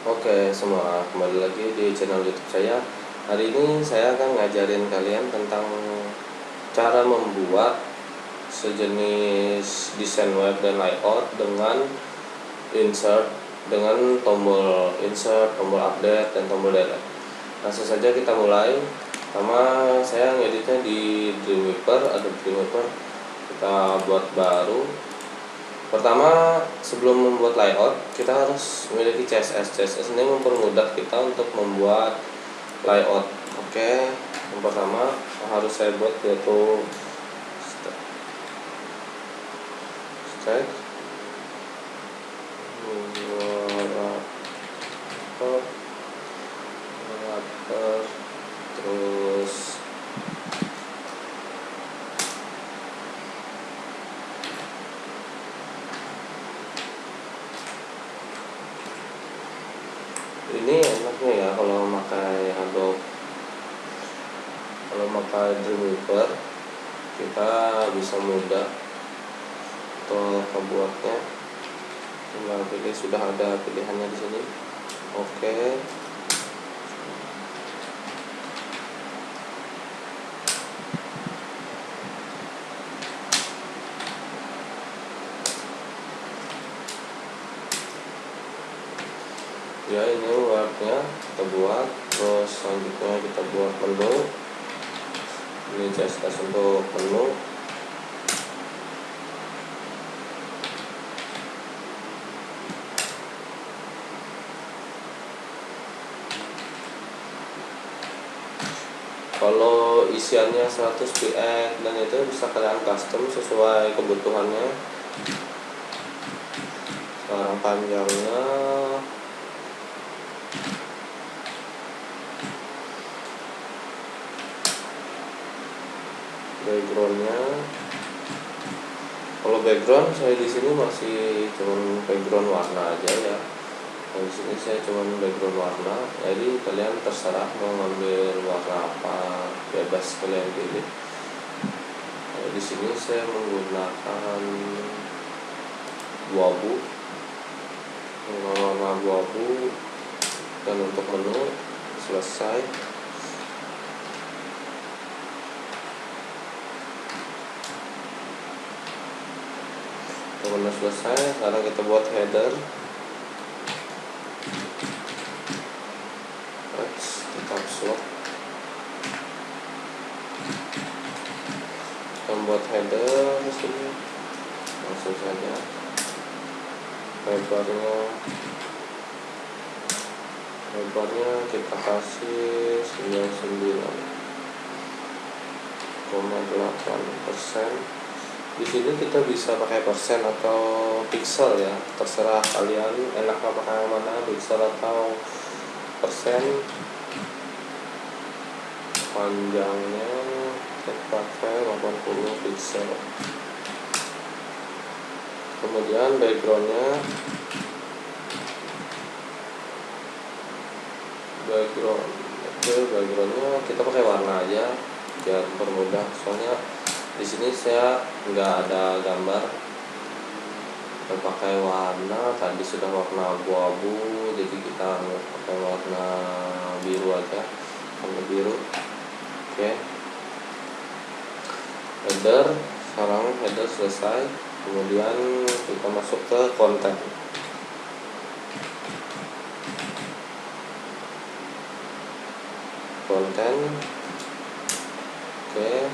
Oke semua, kembali lagi di channel YouTube saya. Hari ini saya akan ngajarin kalian tentang cara membuat sejenis desain web dan layout dengan insert, dengan tombol insert, tombol update, dan tombol delete. Langsung saja kita mulai. Pertama saya ngeditnya di Dreamweaver, Adobe Dreamweaver. Kita buat baru. Pertama, sebelum membuat layout, kita harus memiliki CSS. CSS ini mempermudah kita untuk membuat layout. Oke, yang pertama harus saya buat yaitu state terus ini enaknya ya kalau pakai Dreamweaver kita bisa mudah untuk membuatnya. Tinggal pilih, sudah ada pilihannya di sini. Oke. Ya, ini webnya kita buat. Terus selanjutnya kita buat menu. Ini CSS untuk menu. Kalau isiannya 100 px dan itu bisa kalian custom sesuai kebutuhannya. Sekarang panjangnya backgroundnya, kalau background saya di sini masih cuman background warna aja ya. Di sini saya cuman background warna, jadi kalian terserah mau ngambil warna apa, bebas kalian pilih. Di sini saya menggunakan abu-abu, warna abu-abu, dan untuk menu selesai. Menu selesai, sekarang kita buat header. Kita slot, kita buat header di sini. Langsung saja lebarnya kita kasih 99,8%. Di sini kita bisa pakai persen atau pixel ya, terserah kalian enaknya pakai yang mana, pixel atau persen. Panjangnya kita pakai 80 pixel. Kemudian backgroundnya kita pakai warna aja biar mempermudah, soalnya di sini saya nggak ada gambar. Kita pakai warna, tadi sudah warna abu-abu, jadi kita pakai warna biru aja, warna biru. Oke. Header, sekarang header selesai. Kemudian kita masuk ke konten. Oke.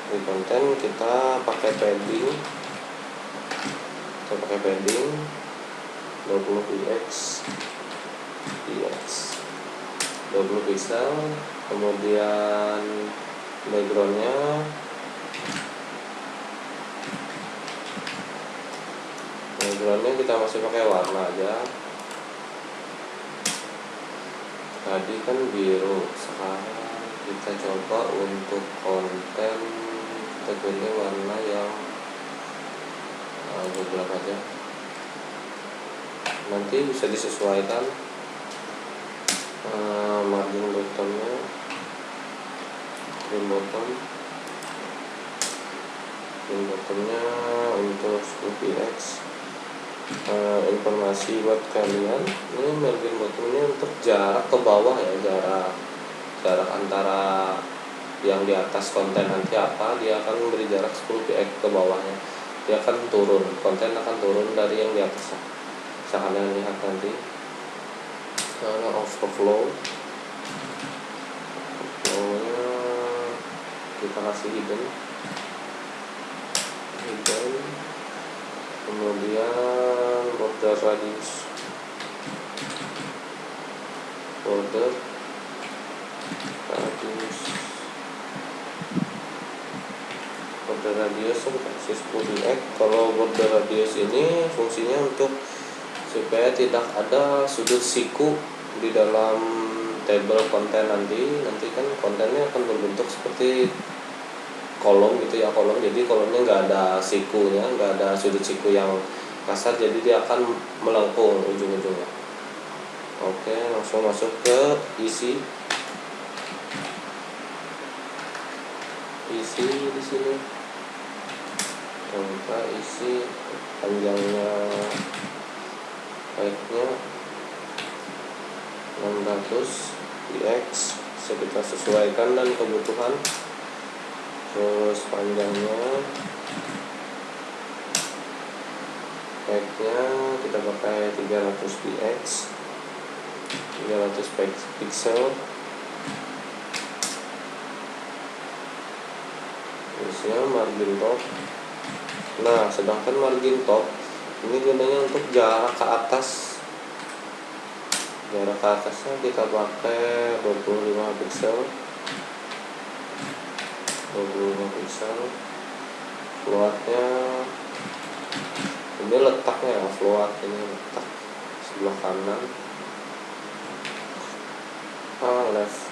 Di konten kita pakai padding. 20 px 20 pixel. Kemudian backgroundnya kita masih pakai warna aja. Tadi kan biru, sekarang kita coba untuk konten kita pilih warna yang gelap aja. Nanti bisa disesuaikan margin bottomnya, trim bottomnya untuk 10 px. informasi buat kalian. Ini margin bottom ini untuk jarak ke bawah ya, jarak antara yang di atas konten nanti apa, dia akan memberi jarak 10 px ke bawahnya, dia akan turun, konten akan turun dari yang di atas. Bisa kalian lihat nanti. Overflow nya kita kasih hidden, kemudian border radius, border radius kita kasih 10x. Kalau border radius ini fungsinya untuk supaya tidak ada sudut siku di dalam table konten nanti kan kontennya akan berbentuk seperti kolom gitu ya, kolom, jadi kolomnya nggak ada sikunya, nggak ada sudut siku yang kasar, jadi dia akan melengkung ujung-ujungnya. Oke, langsung masuk ke isi di sini. Kita isi panjangnya, baiknya 600 px, kita sesuaikan dan kebutuhan. Terus panjangnya, baiknya kita pakai 300 px, 300 pixel. Terusnya margin top. Nah, sedangkan margin top ini gunanya untuk jarak ke atas. Jarak ke atasnya kita pakai 25 pixel. 25 pixel. Floatnya ini letaknya ya, float ini letak sebelah kanan. Left.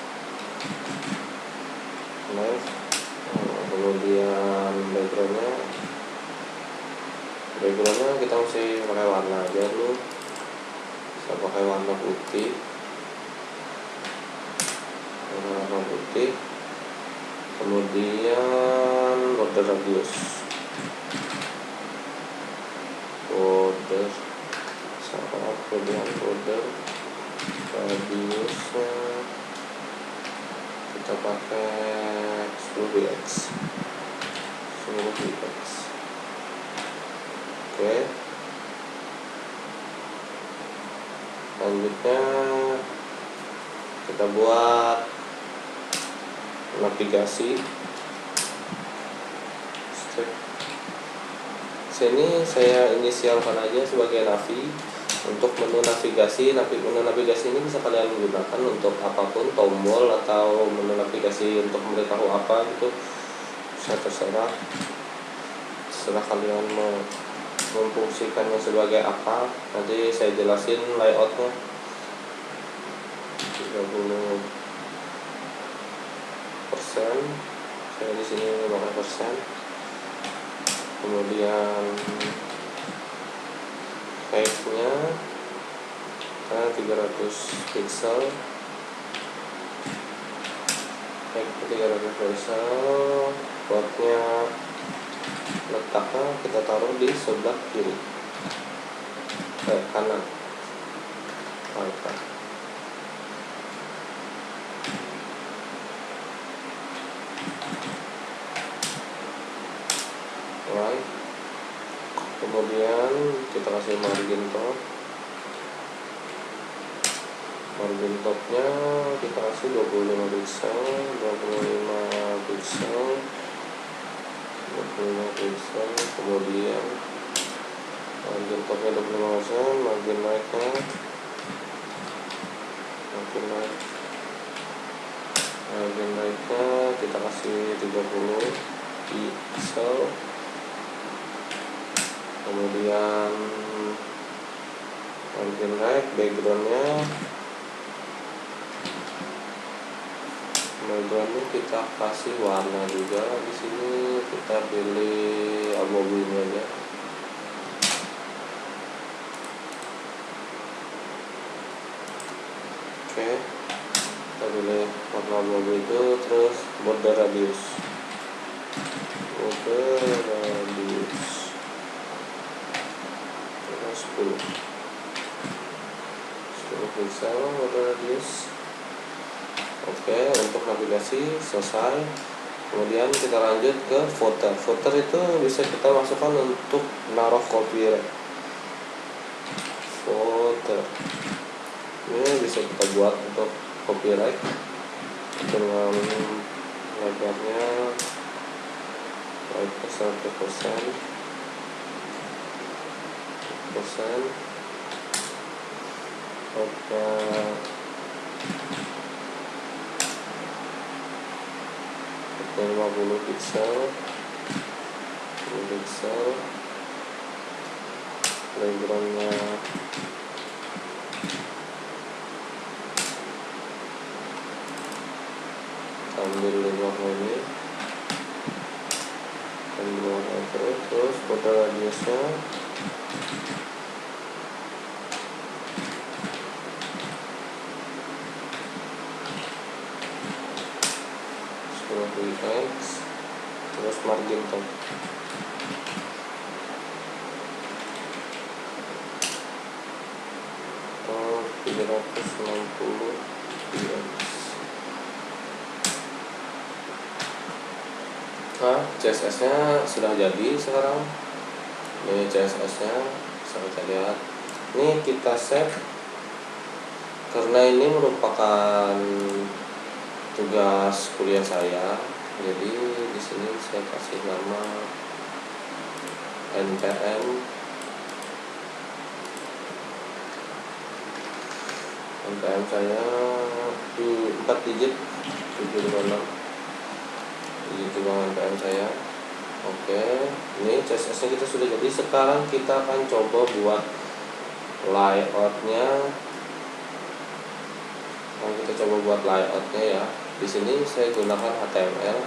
Kemudian backgroundnya kita mesti pakai warna aja dulu, bisa pakai warna putih. Kemudian border radius, kemudian border radiusnya kita pakai 10px. Oke, selanjutnya kita buat navigasi. Sini saya inisialkan aja sebagai navi. Untuk menu navigasi, menu navigasi ini bisa kalian gunakan untuk apapun, tombol atau menu navigasi untuk memberitahu apa gitu, bisa terserah kalian mau memfungsikannya sebagai apa. Nanti saya jelasin layoutnya. 30%, saya di sini pakai persen. Kemudian height-nya 300 pixel, buatnya letaknya kita taruh di sebelah kiri, kanan. Kemudian kita kasih margin top. Margin topnya kita kasih 25 pixel, 25 pixel. Kemudian margin topnya 25%, margin right-nya kita kasih 30 pixel. Kemudian margin right, backgroundnya kita kasih warna juga. Di sini kita pilih abu-abu ini aja. Oke, kita pilih warna abu-abu itu. Terus border radius, terus pixel border radius. Oke, untuk navigasi selesai. Kemudian kita lanjut ke footer. Footer itu bisa kita masukkan untuk naruh copyright. Footer ini bisa kita buat untuk copyright dengan lebarnya 1%. Oke, 50 pixel, backgroundnya ambil warna ini, ambil warna itu, terus border radiusnya 10x, terus margin top 360 px. Nah, CSS nya sudah jadi sekarang. Ini CSS nya bisa kita lihat. Ini kita save karena ini merupakan tugas kuliah saya. Jadi di sini saya kasih nama npm saya 4 digit 756 digit npm saya. Oke, ini CSS nya kita sudah jadi. Sekarang kita akan coba buat layoutnya. Ya. Di sini saya gunakan HTML.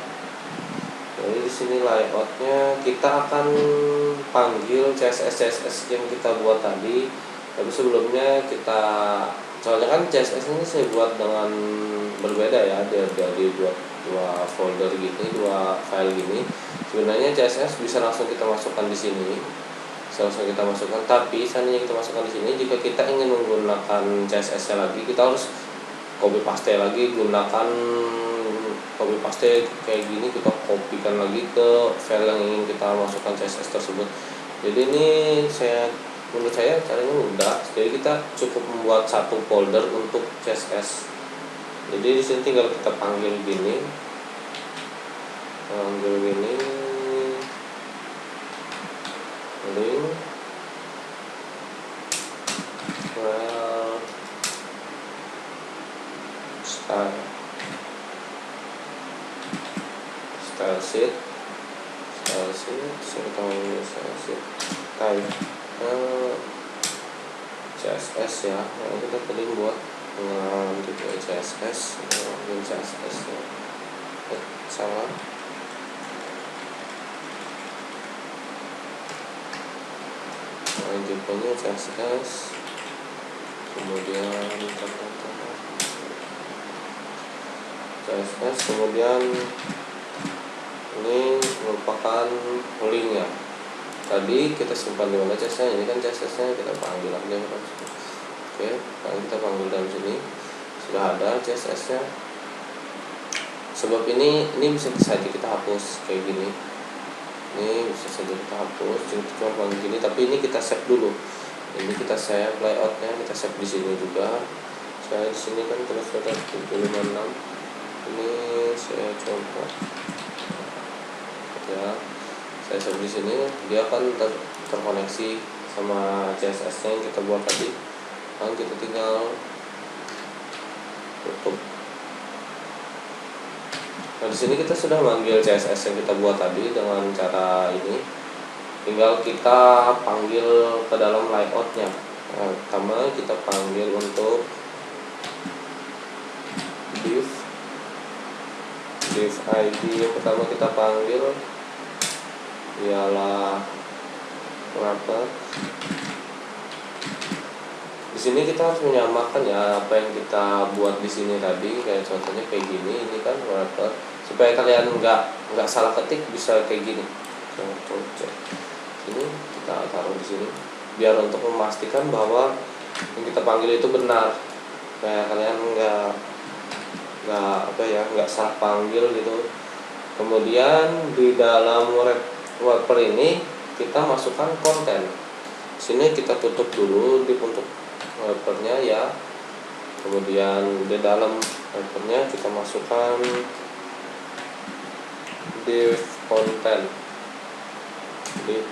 Jadi di sini layoutnya kita akan panggil CSS yang kita buat tadi. Tapi sebelumnya kita, soalnya kan CSS ini saya buat dengan berbeda ya, dia buat dua folder gini, dua file gini. Sebenarnya CSS bisa langsung kita masukkan di sini, tapi seandainya kita masukkan di sini, jika kita ingin menggunakan CSS-nya lagi, kita harus copy paste lagi, gunakan copy paste kayak gini, kita kopikan lagi ke file yang ingin kita masukkan CSS tersebut. Jadi ini menurut saya caranya mudah. Jadi kita cukup membuat satu folder untuk CSS. Jadi di sini tinggal kita panggil gini, link style sheet type CSS ya. Nah, kita tadi buat dengan tipe CSS ya. Salah. Nah, tipenya CSS, kemudian CSS, kemudian ini merupakan linknya. Tadi kita simpan di mana CSS-nya, ini kan CSS-nya kita panggil aja kan. Oke, sekarang kita panggil dalam sini. Sudah ada CSS-nya. Sebab ini bisa saja kita hapus kayak gini. Ini bisa saja kita hapus, cuma panggil gini, tapi ini kita save dulu. Ini kita save layoutnya, kita save di sini juga. Saya di sini kan terus ada 756. Ini saya coba ya, saya save di sini, dia akan terkoneksi sama CSS-nya yang kita buat tadi. Nah, kita tinggal tutup. Nah, di sini kita sudah manggil CSS yang kita buat tadi dengan cara ini. Tinggal kita panggil ke dalam layoutnya. Nah, pertama kita panggil untuk div ID yang pertama kita panggil ialah wrapper. Di sini kita harus menyamakan ya apa yang kita buat di sini tadi, kayak contohnya kayak gini. Ini kan wrapper, supaya kalian nggak salah ketik bisa kayak gini. Contoh ini kita taruh di sini. biar untuk memastikan bahwa yang kita panggil itu benar, kayak kalian nggak salah panggil gitu. Kemudian di dalam wrapper ini kita masukkan konten. Sini kita tutup dulu di untuk wrappernya ya. Kemudian di dalam wrappernya kita masukkan div konten, div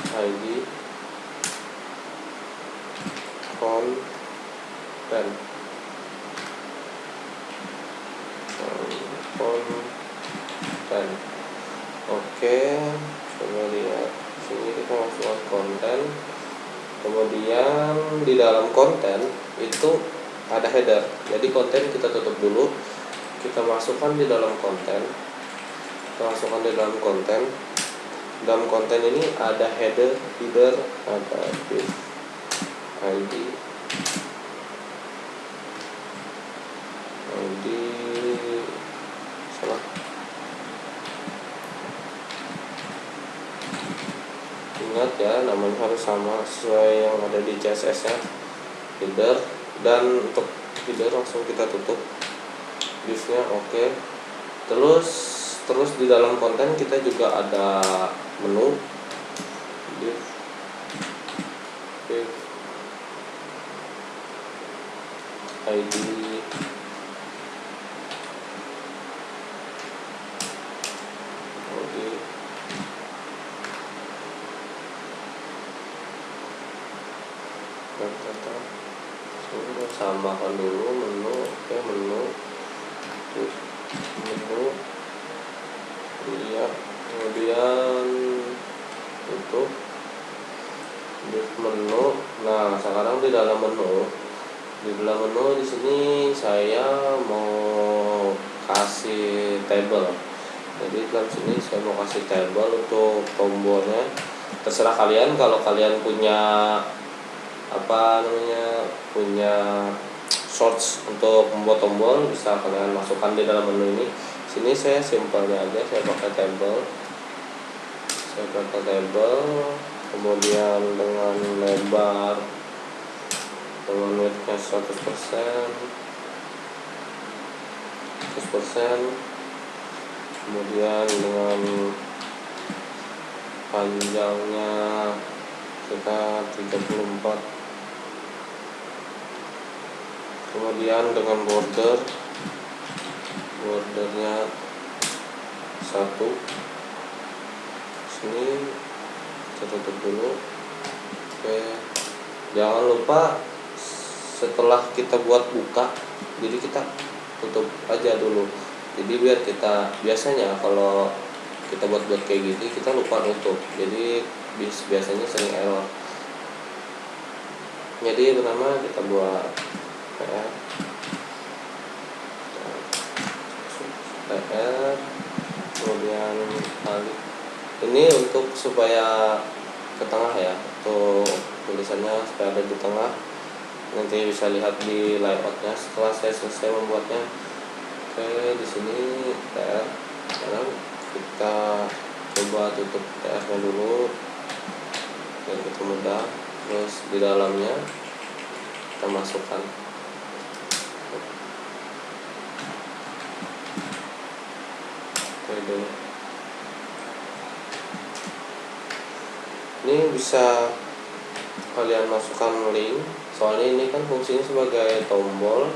id konten konten. Oke, coba lihat sini kita masukkan konten. Kemudian di dalam konten itu ada header, jadi konten kita tutup dulu, kita masukkan di dalam konten. Dalam konten ini ada header, ada div id salah, ingat ya, namanya harus sama sesuai yang ada di CSS nya, header. Dan untuk header langsung kita tutup divnya. Oke. Terus di dalam konten kita juga ada menu div id samakan dulu menu. Oke, menu iya. Kemudian untuk menu. Nah, sekarang di dalam menu di sini saya mau kasih table. Jadi dalam sini saya mau kasih table untuk tombolnya. Terserah kalian, kalau kalian punya punya shorts untuk membuat tombol, bisa kalian masukkan di dalam menu ini. Sini saya simpelnya aja, saya pakai table. Kemudian dengan lebar, dengan widthnya 100%, kemudian dengan panjangnya kita 34, kemudian dengan bordernya 1. Sini kita tutup dulu. Oke, jangan lupa setelah kita buat buka, jadi kita tutup aja dulu. Jadi biar kita, biasanya kalau kita buat kayak gini kita lupa nutup, jadi biasanya sering error. Jadi pertama kita buat PR, kemudian balik. Ini untuk supaya ke tengah ya, untuk tulisannya supaya ada di tengah. Nanti bisa lihat di layoutnya setelah saya selesai membuatnya. Oke, di sini PR. Sekarang kita coba tutup PR-nya dulu biar kita mudah. Terus di dalamnya kita masukkan. Oke, ini bisa kalian masukkan link, soalnya ini kan fungsinya sebagai tombol,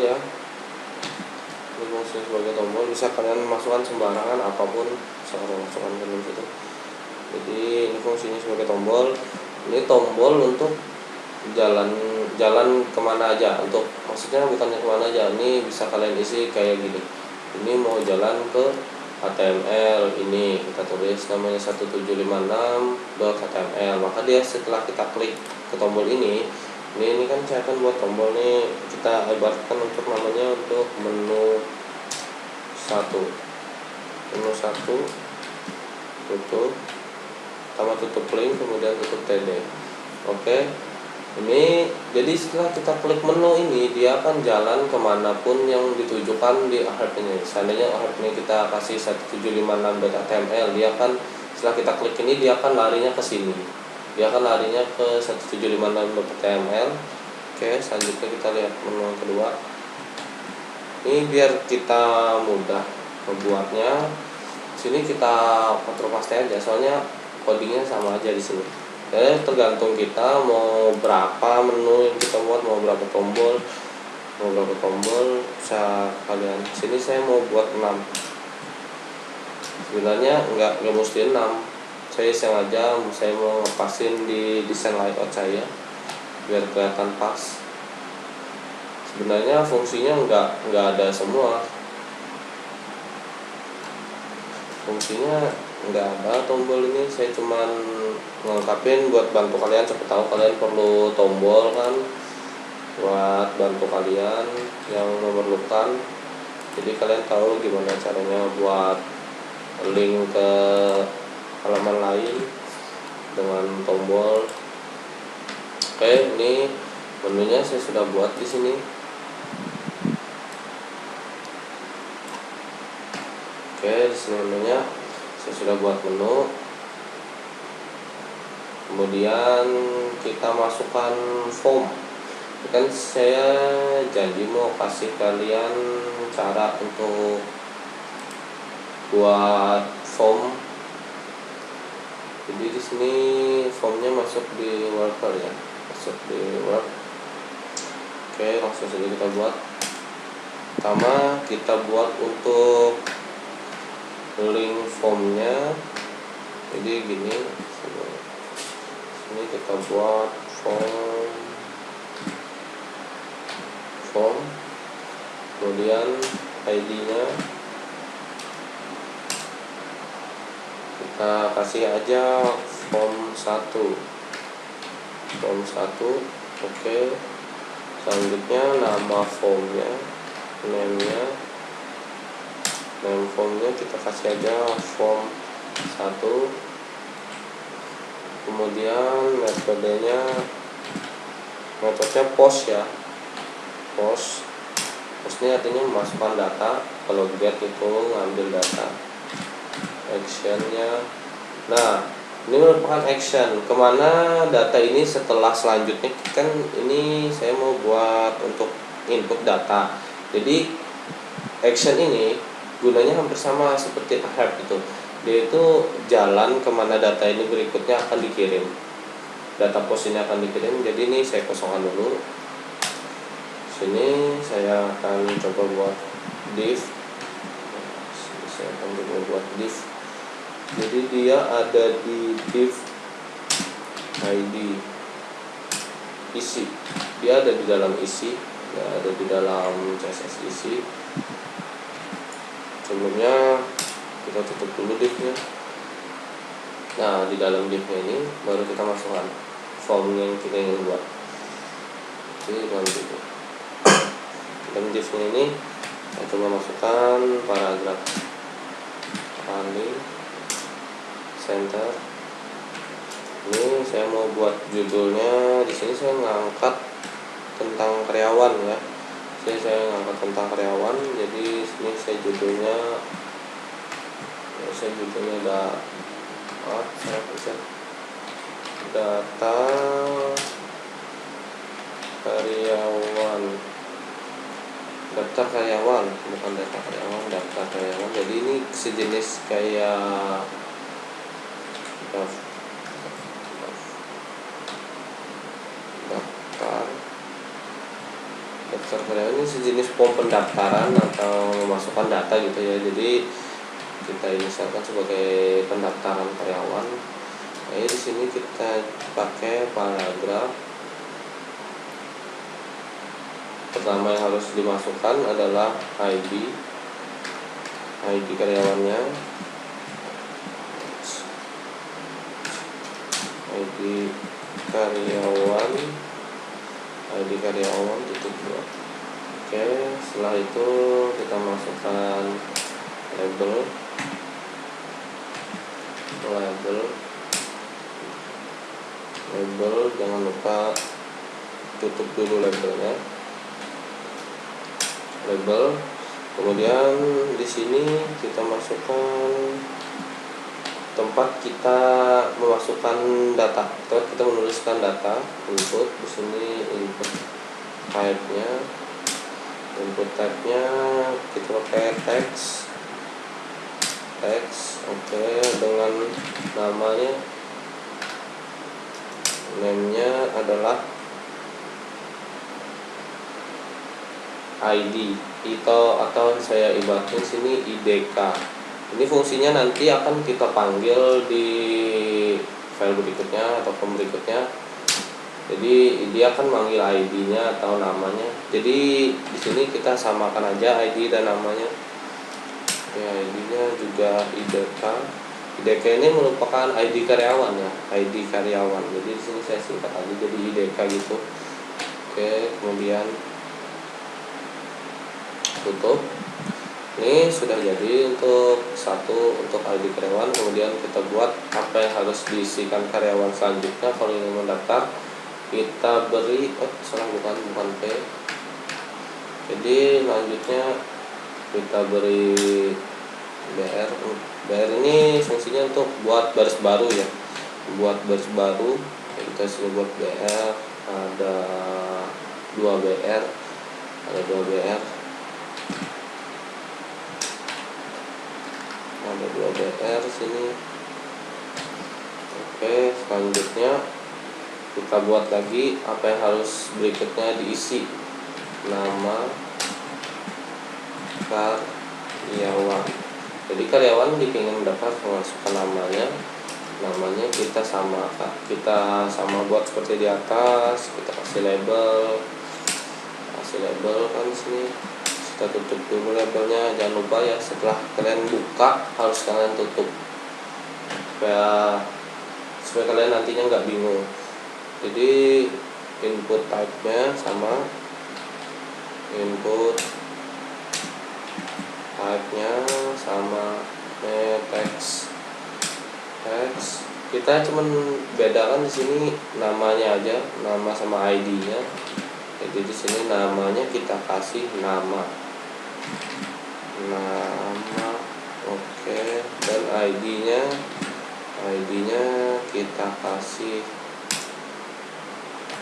ya. Ini fungsinya sebagai tombol, bisa kalian masukkan sembarangan apapun, bisa kalian masukkan ke dalam situ. Jadi ini fungsinya sebagai tombol. Ini tombol untuk jalan kemana aja, untuk maksudnya bukannya kemana aja, ini bisa kalian isi kayak gini. Ini mau jalan ke HTML, ini kita tulis namanya 1756.html, maka dia setelah kita klik ke tombol ini kan saya akan buat tombol nih, kita ibaratkan untuk namanya untuk menu 1, tutup, pertama tutup link, kemudian tutup td. Oke, Ini jadi setelah kita klik menu ini, dia akan jalan kemanapun yang ditujukan di Ahref ini. Seandainya Ahref ini kita kasih 1756.html, dia akan setelah kita klik ini dia akan larinya ke sini. Dia akan larinya ke 1756.html. Oke, selanjutnya kita lihat menu yang kedua. Ini biar kita mudah membuatnya. Sini kita Ctrl paste aja, soalnya codingnya sama aja di sini. Jadi tergantung kita mau berapa menu yang kita buat, mau berapa tombol, bisa kalian. Sini saya mau buat 6. Sebenarnya nggak mesti 6. Saya sengaja mau ngepasin di desain layout saya biar kelihatan pas. Sebenarnya fungsinya nggak ada semua. Fungsinya nggak ada tombol ini, saya cuman ngelengkapin buat bantu kalian. Siapa tahu kalian perlu tombol kan, buat bantu kalian yang memerlukan. Jadi kalian tahu gimana caranya buat link ke halaman lain dengan tombol. Oke, ini menunya saya sudah buat di sini. Oke, di sini menunya saya sudah buat menu. Kemudian kita masukkan form. Kan saya janji mau kasih kalian cara untuk buat form. Jadi di sini formnya masuk di worker ya, masuk di work. Oke, langsung saja kita buat. Pertama kita buat untuk link formnya. Jadi gini, ini kita buat form, kemudian ID-nya kita kasih aja form 1. Oke, selanjutnya nama formnya, name formnya kita kasih aja form 1. Kemudian metodenya post ya, postnya artinya memasukkan data. Kalau get itu ngambil data. Actionnya, nah ini merupakan action kemana data ini setelah selanjutnya. Kan ini saya mau buat untuk input data, jadi action ini gunanya hampir sama seperti Ahref itu. Dia itu jalan kemana data ini berikutnya akan dikirim, data post ini akan dikirim. Jadi ini saya kosongkan dulu. Sini saya akan coba buat div. Jadi dia ada di div ID isi, dia ada di dalam isi, ya, ada di dalam CSS isi. Sebelumnya kita tutup dulu divnya. Nah, di dalam divnya ini baru kita masukkan form yang kita ingin buat. Jadi dalam divnya, dalam divnya ini saya coba masukkan paragraf paling center. Ini saya mau buat judulnya. Di sini saya ngangkat tentang karyawan ya. Saya ngangkat tentang karyawan. Jadi sini saya judulnya data karyawan, daftar karyawan, bukan data karyawan, daftar karyawan. Jadi ini sejenis kayak daftar karyawan ini sejenis form pendaftaran atau memasukkan data gitu ya. Jadi kita misalkan sebagai pendaftaran karyawan. Nah, di sini kita pakai paragraf. Pertama yang harus dimasukkan adalah ID karyawannya. ID karyawan titik 2. Oke, setelah itu kita masukkan label, jangan lupa tutup dulu labelnya, label. Kemudian di sini kita masukkan tempat kita memasukkan data, tempat kita menuliskan data. Input di sini, input type-nya kita pakai teks. Oke, dengan namanya, name-nya adalah ID atau saya ibaratkan sini IDK. Ini fungsinya nanti akan kita panggil di file berikutnya atau form berikutnya. Jadi dia akan manggil ID-nya atau namanya. Jadi di sini kita samakan aja ID dan namanya. Ya, ID-nya juga IDK. IDK ini merupakan ID karyawan ya, ID karyawan. Jadi di sini saya singkat aja jadi IDK gitu. Oke, kemudian tutup. Ini sudah jadi untuk untuk ID karyawan. Kemudian kita buat apa yang harus diisikan karyawan selanjutnya. Kalau ingin mendaftar, kita beri bukan P. Jadi selanjutnya kita beri BR. BR ini fungsinya untuk buat baris baru ya, buat baris baru. Kita sini buat BR, ada 2 BR, ada 2 BR. Ada 2 BR sini. Oke, selanjutnya kita buat lagi apa yang harus berikutnya diisi. Nama karyawan. Jadi karyawan dipingin mendapat memasukkan namanya kita sama buat seperti di atas. Kita kasih label kan sini. Kita tutup dulu labelnya, jangan lupa ya, setelah kalian buka harus kalian tutup supaya kalian nantinya nggak bingung. Jadi input type-nya sama, teks. Kita cuman bedakan di sini namanya aja, nama sama ID-nya. Jadi di sini namanya kita kasih nama, oke, dan ID-nya kita kasih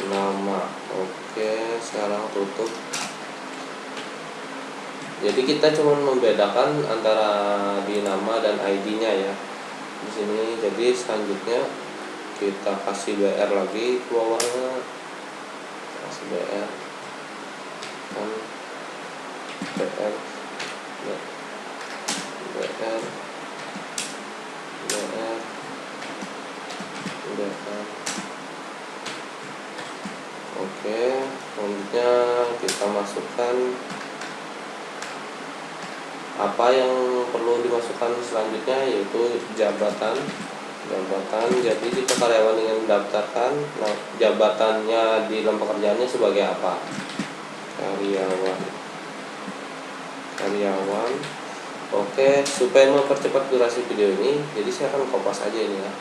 nama. Oke, sekarang tutup. Jadi kita cuma membedakan antara di nama dan ID-nya ya di sini. Jadi selanjutnya kita kasih BR lagi ke bawahnya, kasih BR kan, BR. Oke, selanjutnya kita masukkan apa yang perlu dimasukkan selanjutnya, yaitu jabatan. Jadi jika karyawan ingin mendaftarkan, jabatannya di dalam pekerjaannya sebagai apa? Karyawan. Oke, supaya mempercepat durasi video ini, jadi saya akan kopas aja ini ya.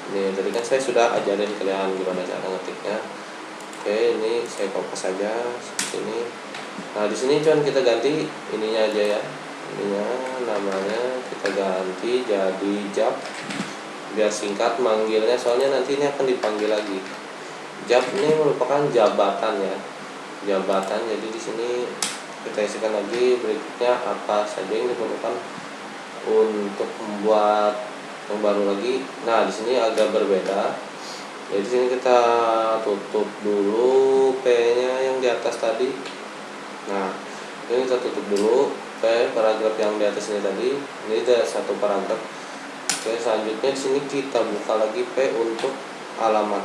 Ini tadi kan saya sudah ajarin kalian gimana cara ngetiknya. Oke, ini saya kopas aja seperti ini. Nah, di sini cuman kita ganti ininya aja ya. Ininya namanya kita ganti jadi job, biar singkat manggilnya, soalnya nanti ini akan dipanggil lagi. Job ini merupakan jabatan ya, jadi di sini kita isikan lagi berikutnya apa saja yang diperlukan untuk membuat yang baru lagi. Nah, di sini agak berbeda. Jadi di sini kita tutup dulu P-nya yang di atas tadi. Nah, ini kita tutup dulu P paragraf yang di atas ini tadi. Ini ada satu paragraf. Oke, selanjutnya di sini kita buka lagi P untuk alamat.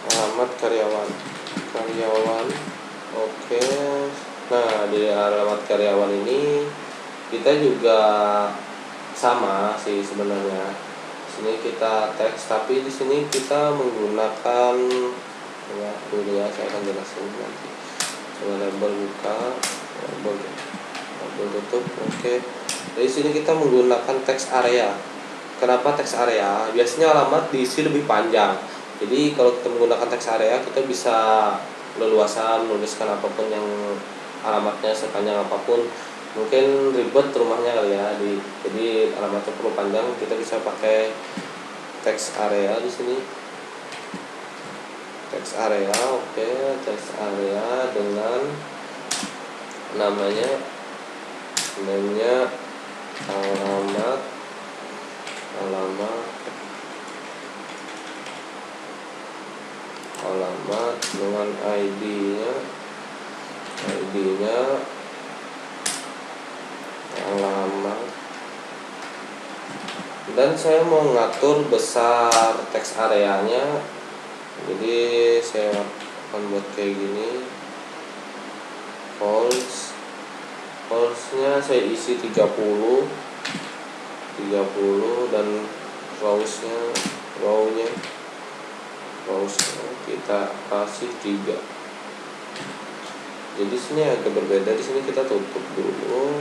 Alamat karyawan. Oke. Nah, di alamat karyawan ini kita juga sama sih sebenarnya. Sini kita teks, tapi di sini kita menggunakan coba dulu ya, saya akan jelasin nanti. Coba label buka, label tutup. Oke. Dari sini kita menggunakan text area. Kenapa text area? Biasanya alamat diisi lebih panjang. Jadi kalau kita menggunakan text area, kita bisa leluasa menuliskan apapun yang alamatnya sepanjang apapun. Mungkin ribet rumahnya kali ya, jadi alamatnya perlu panjang, kita bisa pakai text area di sini. Text area, oke, text area dengan namanya alamat dengan ID-nya alamat, dan saya mau ngatur besar teks areanya. Jadi saya akan buat kayak gini. False-nya saya isi 30 dan rows-nya kita kasih 3. Jadi sini agak berbeda, di sini kita tutup dulu.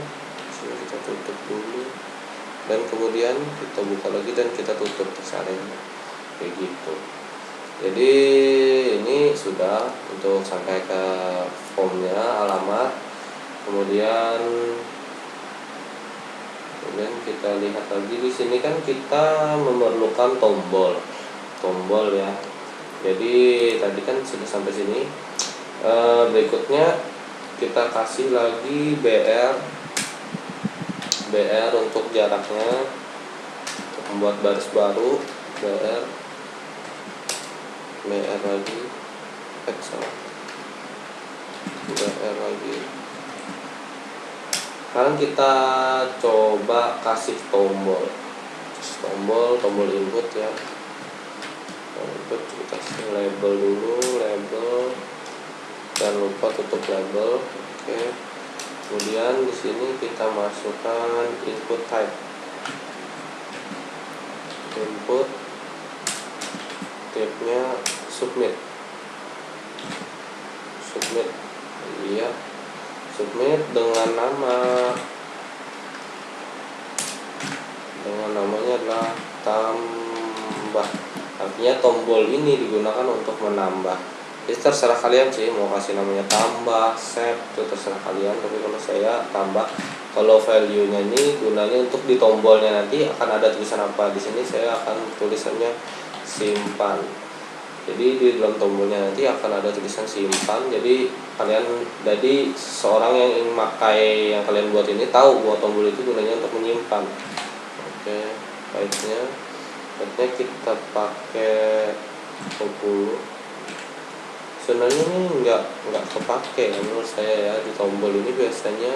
Dan kemudian kita buka lagi dan kita tutup teks area kayak gitu. Jadi ini sudah untuk sampai ke formnya, alamat. Kemudian kita lihat lagi di sini kan kita memerlukan tombol ya. Jadi tadi kan sudah sampai sini. Berikutnya kita kasih lagi BR untuk jaraknya, untuk membuat baris baru. BR lagi BR lagi. Sekarang kita coba kasih tombol input ya. Input kita kasih label dulu, jangan lupa tutup label. Oke. Kemudian di sini kita masukkan input type. Input type-nya submit. Iya. Submit dengan namanya adalah tambah. Artinya tombol ini digunakan untuk menambah. Jadi terserah kalian sih mau kasih namanya tambah, save, itu terserah kalian. Tapi kalau saya tambah, kalau value-nya ini gunanya untuk di tombolnya nanti akan ada tulisan apa. Di sini saya akan tulisannya simpan. Jadi di dalam tombolnya nanti akan ada tulisan simpan. Jadi seorang yang ingin pakai yang kalian buat ini tahu bahwa tombol itu gunanya untuk menyimpan. Oke, baiknya kita pakai 20. Sebenarnya ini nggak kepake ya menurut saya ya. Di tombol ini biasanya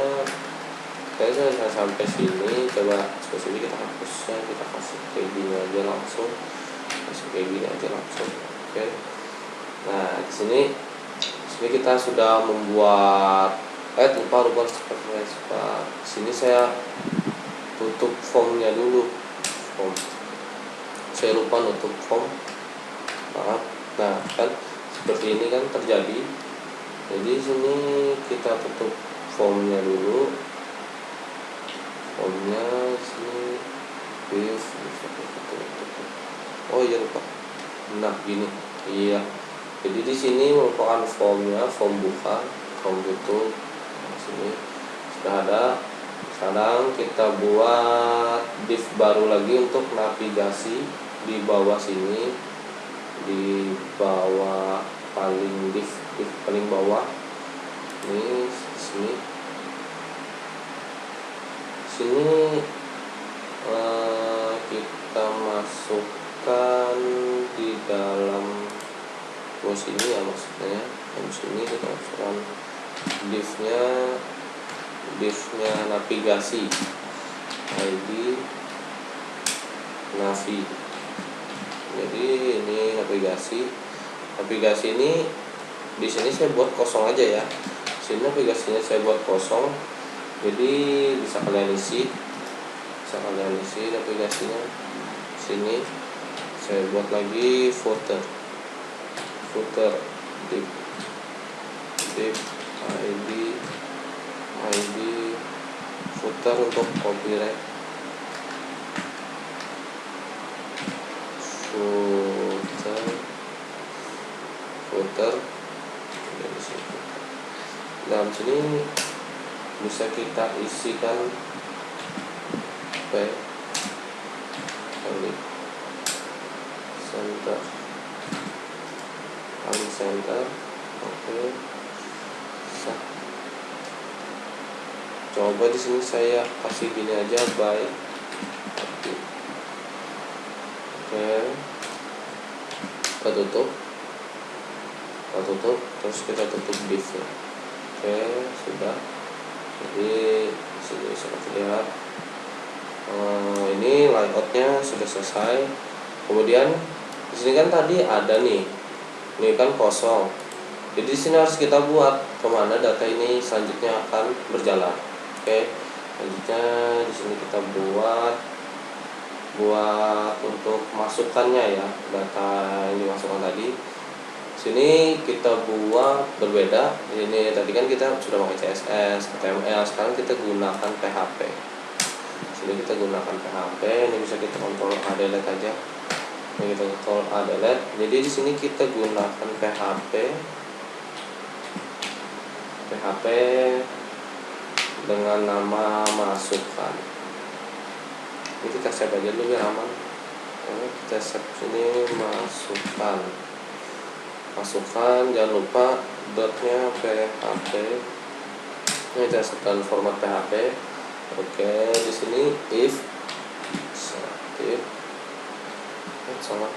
saya sampai sini. Coba sini kita hapusnya, kita kasih kayak gini aja langsung. Oke. Nah di sini kita sudah membuat lupa sini saya tutup formnya dulu. Saya lupa nutup form, maaf. Nah kan seperti ini kan terjadi. Jadi sini kita tutup formnya dulu. Formnya sini oh iya lupa. Nah gini, iya. Jadi di sini merupakan formnya, form buka, form tutup. Nah, sini sudah ada. Sekarang kita buat div baru lagi untuk navigasi di bawah sini, di bawah paling div paling bawah. Ini sini kita masukkan di dalam ini ya, maksudnya di sini kita masukkan divnya navigasi, ID navi. Jadi ini navigasi ini di sini saya buat kosong aja ya. Sini navigasinya saya buat kosong. Jadi bisa kalian isi navigasinya. Sini saya buat lagi footer. div id footer untuk copyright footer dari sini. Dalam sini bisa kita isikan center. Oke. Coba di sini saya kasih gini aja by. Oke. Kita tutup, terus kita tutup div. Oke, sudah. Jadi sini bisa lihat. Ini layoutnya sudah selesai. Kemudian di sini kan tadi ada nih, ini kan kosong. Jadi di sini harus kita buat kemana data ini selanjutnya akan berjalan. Oke, selanjutnya di sini kita buat untuk masukannya ya, data yang dimasukkan tadi. Sini kita buat berbeda. Ini tadi kan kita sudah pakai CSS, HTML, sekarang kita gunakan PHP. Sini kita gunakan PHP. Ini bisa kita kontrol A delete aja. Ini kita kontrol A delete. Jadi di sini kita gunakan PHP dengan nama masukkan. Ini kita save aja dulu biar aman. Kita save sini masukkan, jangan lupa dotnya PHP. Ini kita setelah format PHP. Oke, di sini if salah,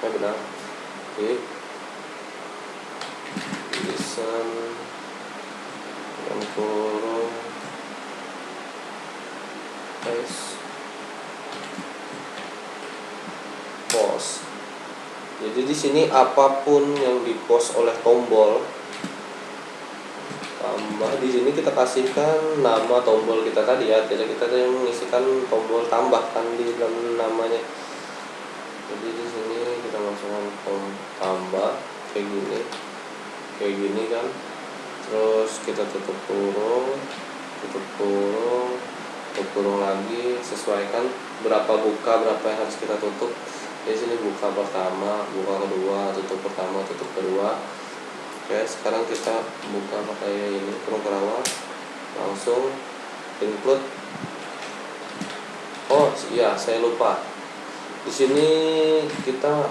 benar. If listen dan kurung post. Jadi di sini apapun yang di-post oleh tombol, tambah di sini kita kasihkan nama tombol kita tadi ya. Jadi kita yang mengisikan tombol tambahkan di dalam namanya. Jadi di sini kita masukkan tambah kayak gini kan. Terus kita tutup kurung lagi, sesuaikan berapa buka, berapa yang harus kita tutup. Di sini buka pertama, buka kedua, tutup pertama, tutup kedua. Oke, sekarang kita buka pakai ini kurung kerawat, langsung include. Oh iya, saya lupa. Di sini kita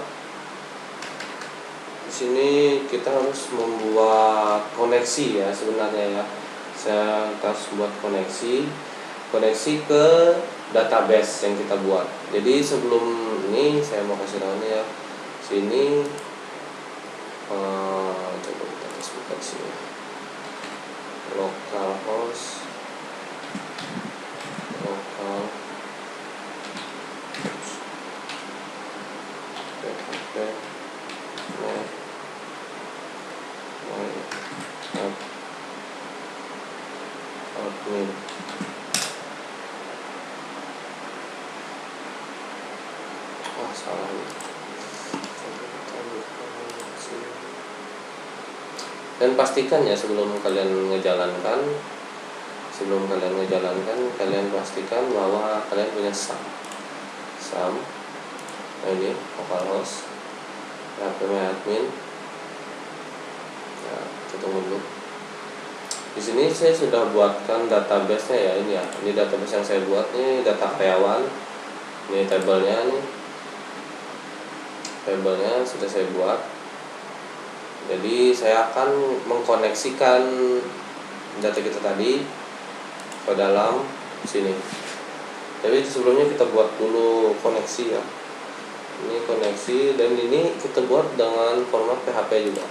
harus membuat koneksi ya sebenarnya ya. Saya harus buat koneksi ke database yang kita buat. Jadi sebelum ini saya mau kasih tahu nih ya. Sini coba kita tes buka di sini. Localhost admin. Salah nih. Dan pastikan ya sebelum kalian ngejalankan, kalian pastikan bahwa kalian punya sum. Nah ini localhost admin. Ya, kita tunggu dulu. Di sini saya sudah buatkan database-nya ya, ini ya. Ini database yang saya buat nih, data karyawan. Ini tabelnya nih. Tabelnya sudah saya buat. Jadi saya akan mengkoneksikan data kita tadi ke dalam sini. Jadi sebelumnya kita buat dulu koneksi ya. Ini koneksi, dan ini kita buat dengan format PHP juga.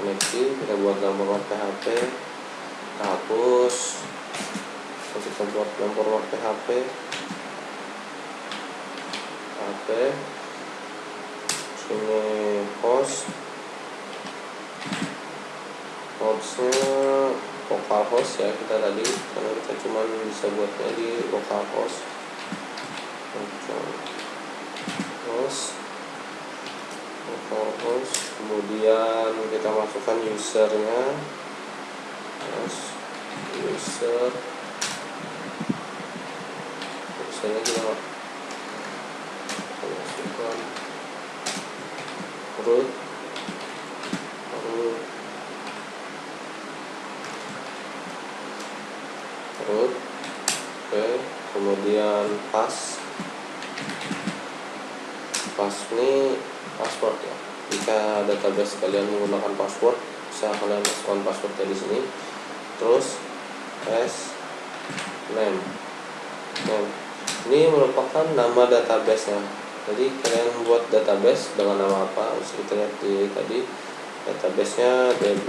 Koneksi kita buat dalam format PHP. Kita hapus. Terus kita buat dalam format PHP. Sini hostnya localhost ya kita tadi, karena kita cuma bisa buatnya di localhost. Oke, host, kemudian kita masukkan usernya, usernya kita masukkan root, oke, kemudian pass ini password ya. Jika database kalian menggunakan password, bisa kalian masukkan passwordnya di sini. Terus name ini merupakan nama database nya. Jadi kalian buat database dengan nama apa? Bisa kita lihat di tadi database nya db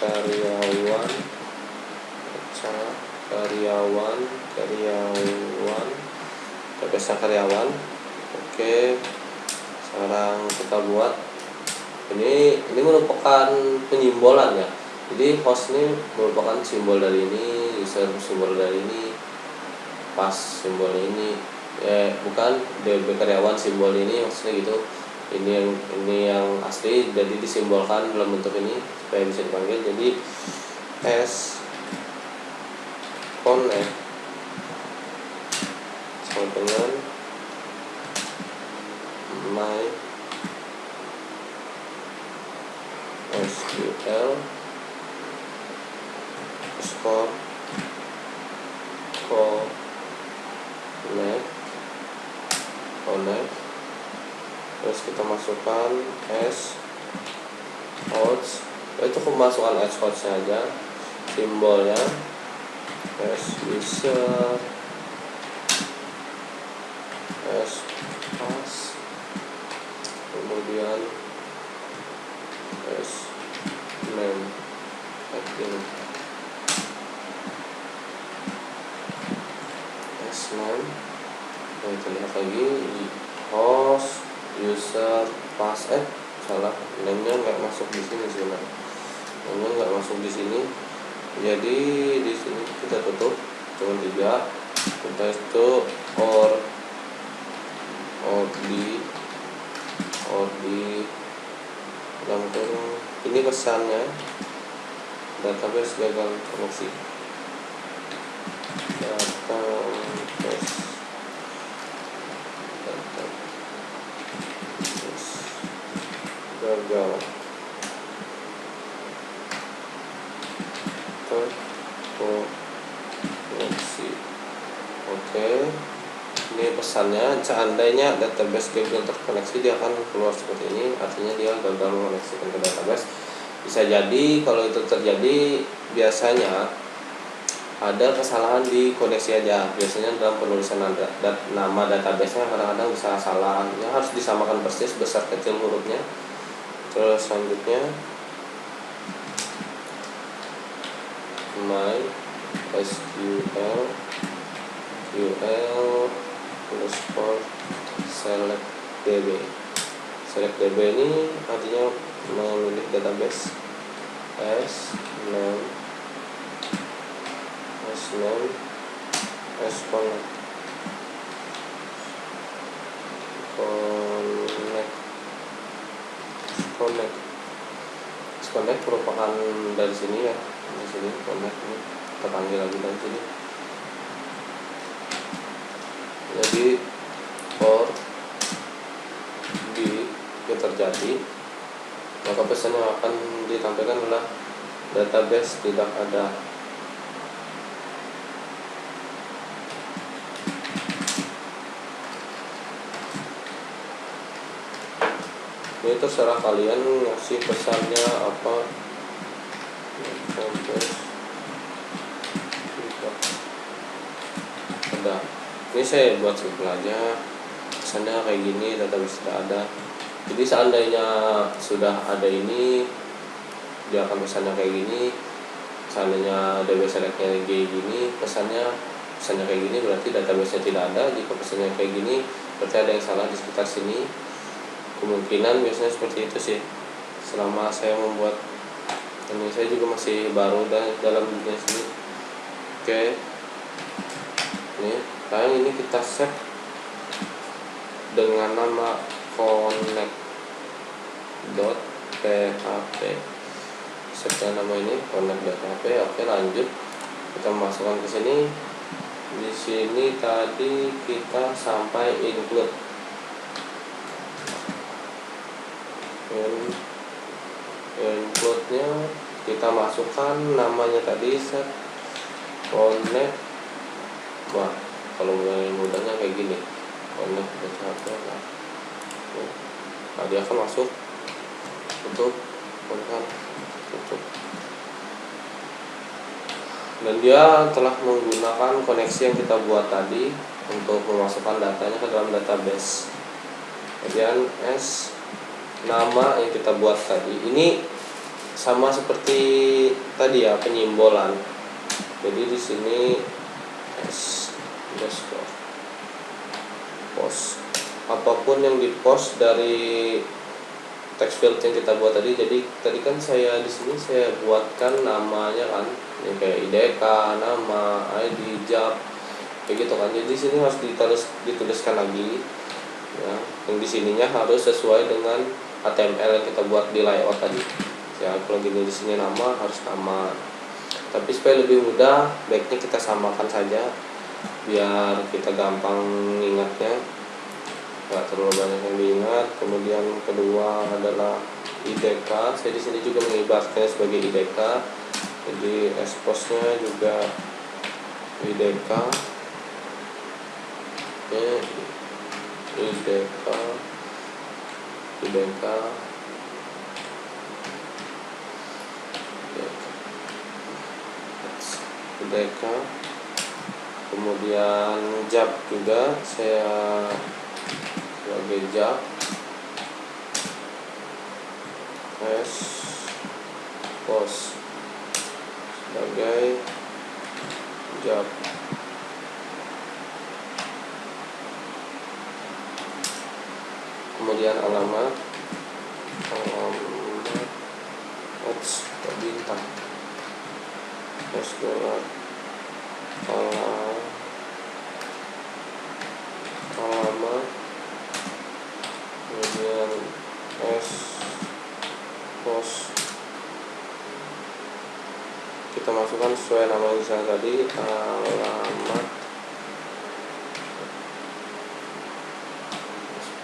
karyawan database nya karyawan. Oke, sekarang kita buat ini merupakan penyimbolan ya. Jadi host ini merupakan simbol dari ini, user simbol dari ini, pass simbol ini, ya bukan db karyawan simbol ini, maksudnya gitu. Ini yang asli, jadi disimbolkan dalam bentuk ini supaya bisa dipanggil. Jadi connect sama dengan my SQL connect, terus kita masukkan host, itu masukkan host nya aja, simbolnya user, pass, kemudian name, ini name. Nah, kita lihat lagi host, user, pass, salah, name-nya nggak masuk di sini sebenarnya. Name-nya nggak masuk di sini. Jadi di sini kita tutup cuma 3. Kita itu or di dalam kurung. Ini pesannya database gagal koneksi. Database gagal koneksi. Oke, ini pesannya. Seandainya database gagal terkoneksi, dia akan keluar seperti ini, artinya dia gagal mengoneksikan ke database. Bisa jadi kalau itu terjadi, biasanya ada kesalahan di koneksi aja. Biasanya dalam penulisan nama database-nya kadang-kadang bisa salah, ya harus disamakan persis besar kecil hurufnya. Terus selanjutnya my SQL select db ini artinya memilih database name connect merupakan dari sini ya, di sini connect ini kita panggil lagi dari sini. Jadi for yang terjadi, maka pesan yang akan ditampilkan adalah database tidak ada. Ini terserah kalian ngasih pesannya apa. Ada. Ini saya buat simpel aja. Pesannya kayak gini, database tidak ada. Jadi seandainya sudah ada ini, dia akan pesannya kayak gini. Seandainya database selectnya kayak gini, pesannya kayak gini, berarti database-nya tidak ada. Jika pesannya kayak gini, berarti ada yang salah di sekitar sini. Kemungkinan biasanya seperti itu sih. Selama saya membuat ini, saya juga masih baru dalam dunia sini. Oke, ini kita save dengan nama connect. connect.php, setnya nama ini connect.php. Oke, lanjut kita masukkan ke sini. Di sini tadi kita sampai include nya kita masukkan namanya tadi set connect. Wah, kalau mudahnya kayak gini, connect.php. Nah, dia akan masuk, tutup, tutup. Dan dia telah menggunakan koneksi yang kita buat tadi untuk memasukkan datanya ke dalam database. Kemudian nama yang kita buat tadi ini sama seperti tadi ya, penyimbolan. Jadi di sini post, apapun yang dipost dari text field yang kita buat tadi. Jadi tadi kan saya di sini saya buatkan namanya kan, ini kayak IDK, nama, ID, job, kayak gitu kan. Jadi di sini harus dituliskan lagi ya. Yang di sininya harus sesuai dengan HTML yang kita buat di layout tadi. Ya, kalau gini di sini nama harus nama. Tapi supaya lebih mudah, baiknya kita samakan saja biar kita gampang ingatnya, nggak terlalu banyak yang diingat. Kemudian kedua adalah IDK. Saya di sini juga mengibaratkannya sebagai IDK. Jadi expose-nya juga IDK. IDK. Kemudian job juga saya sebagai job, post sebagai job. Kemudian alamat bintang, alamat, kemudian post kita masukkan sesuai nama misalnya tadi, alamat,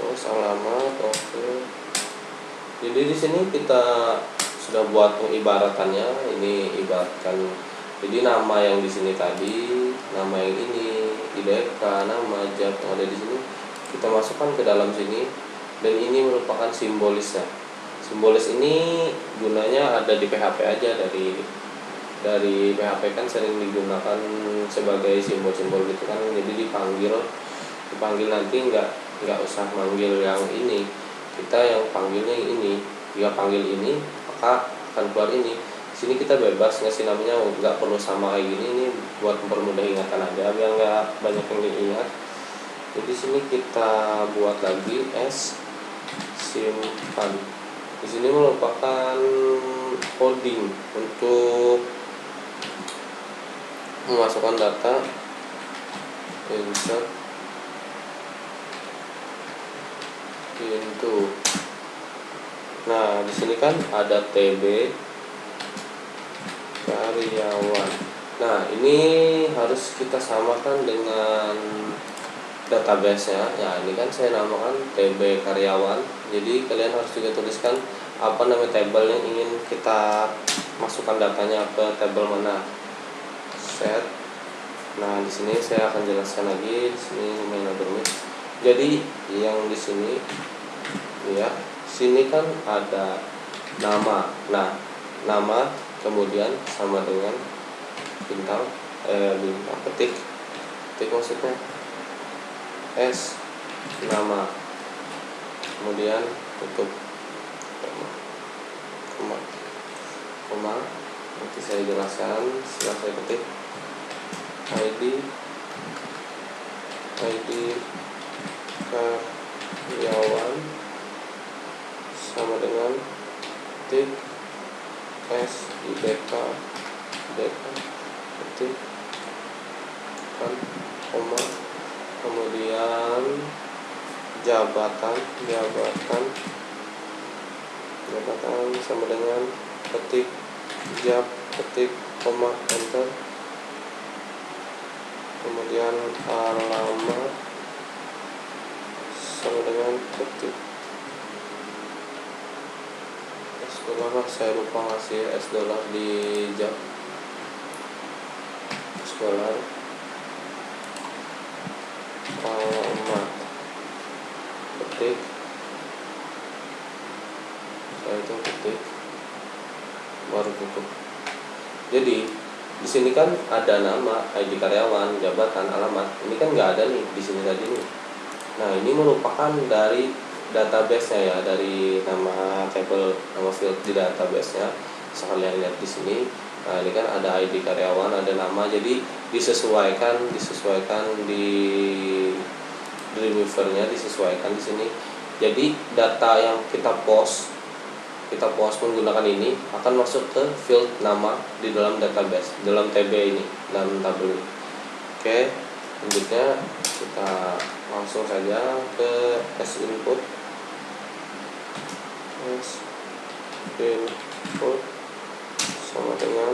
post alamat. Oke. Jadi di sini kita sudah buat pengibaratannya. Ini ibaratkan, jadi nama yang di sini tadi, nama yang ini, IDK, nama, job yang ada di sini kita masukkan ke dalam sini, dan ini merupakan simbolisnya. Simbolis ini gunanya ada di PHP aja, dari PHP kan sering digunakan sebagai simbol-simbol gitu kan. Jadi dipanggil nanti nggak usah manggil yang ini, kita yang panggilnya ini. Jika panggil ini maka akan keluar ini. Sini kita bebas ngasih namanya, nggak perlu sama kayak gini. Ini buat mempermudah ingatan aja biar nggak banyak yang diingat. Jadi sini kita buat lagi simpan. Di sini merupakan coding untuk memasukkan data, insert into. Nah, di sini kan ada TB karyawan. Nah, ini harus kita samakan dengan database-nya. Ya, ini kan saya namakan TB karyawan. Jadi kalian harus juga tuliskan apa nama table yang ingin kita masukkan datanya ke table mana. Set. Nah, di sini saya akan jelaskan lagi. Di sini lumayan rumit. Jadi yang di sini ya, sini kan ada nama. Nah, nama kemudian sama dengan bintang ketik maksudnya nama, kemudian tutup koma. Nanti saya jelaskan setelah saya ketik ID karyawan sama dengan ketik IDK ketik kan koma, kemudian jabatan jabatan sama dengan ketik jab, ketik koma, enter, kemudian alamat sama dengan ketik $, saya lupa ngasih $, di jab, $, alamat, ketik, saya itu ketik, baru tutup. Jadi di sini kan ada nama, ID karyawan, jabatan, alamat. Ini kan nggak ada nih di sini tadi nih. Nah, ini merupakan dari database-nya ya, dari nama table, nama field di database-nya. Bisa kalian lihat di sini. Nah, ini kan ada ID karyawan, ada nama, jadi disesuaikan di Dreamweaver-nya, disesuaikan di sini. Jadi data yang kita post menggunakan ini akan masuk ke field nama di dalam database, dalam TB ini, dalam tabel ini. Oke, selanjutnya kita langsung saja ke input sama dengan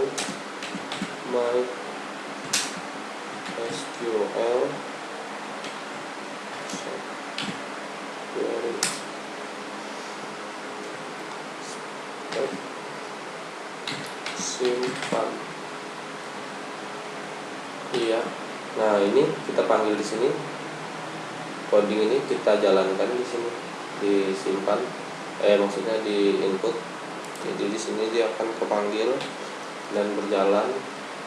my SQL simpan. Iya. Nah, ini kita panggil di sini. Coding ini kita jalankan di sini, disimpan. Maksudnya di input. Jadi di sini dia akan kepanggil dan berjalan.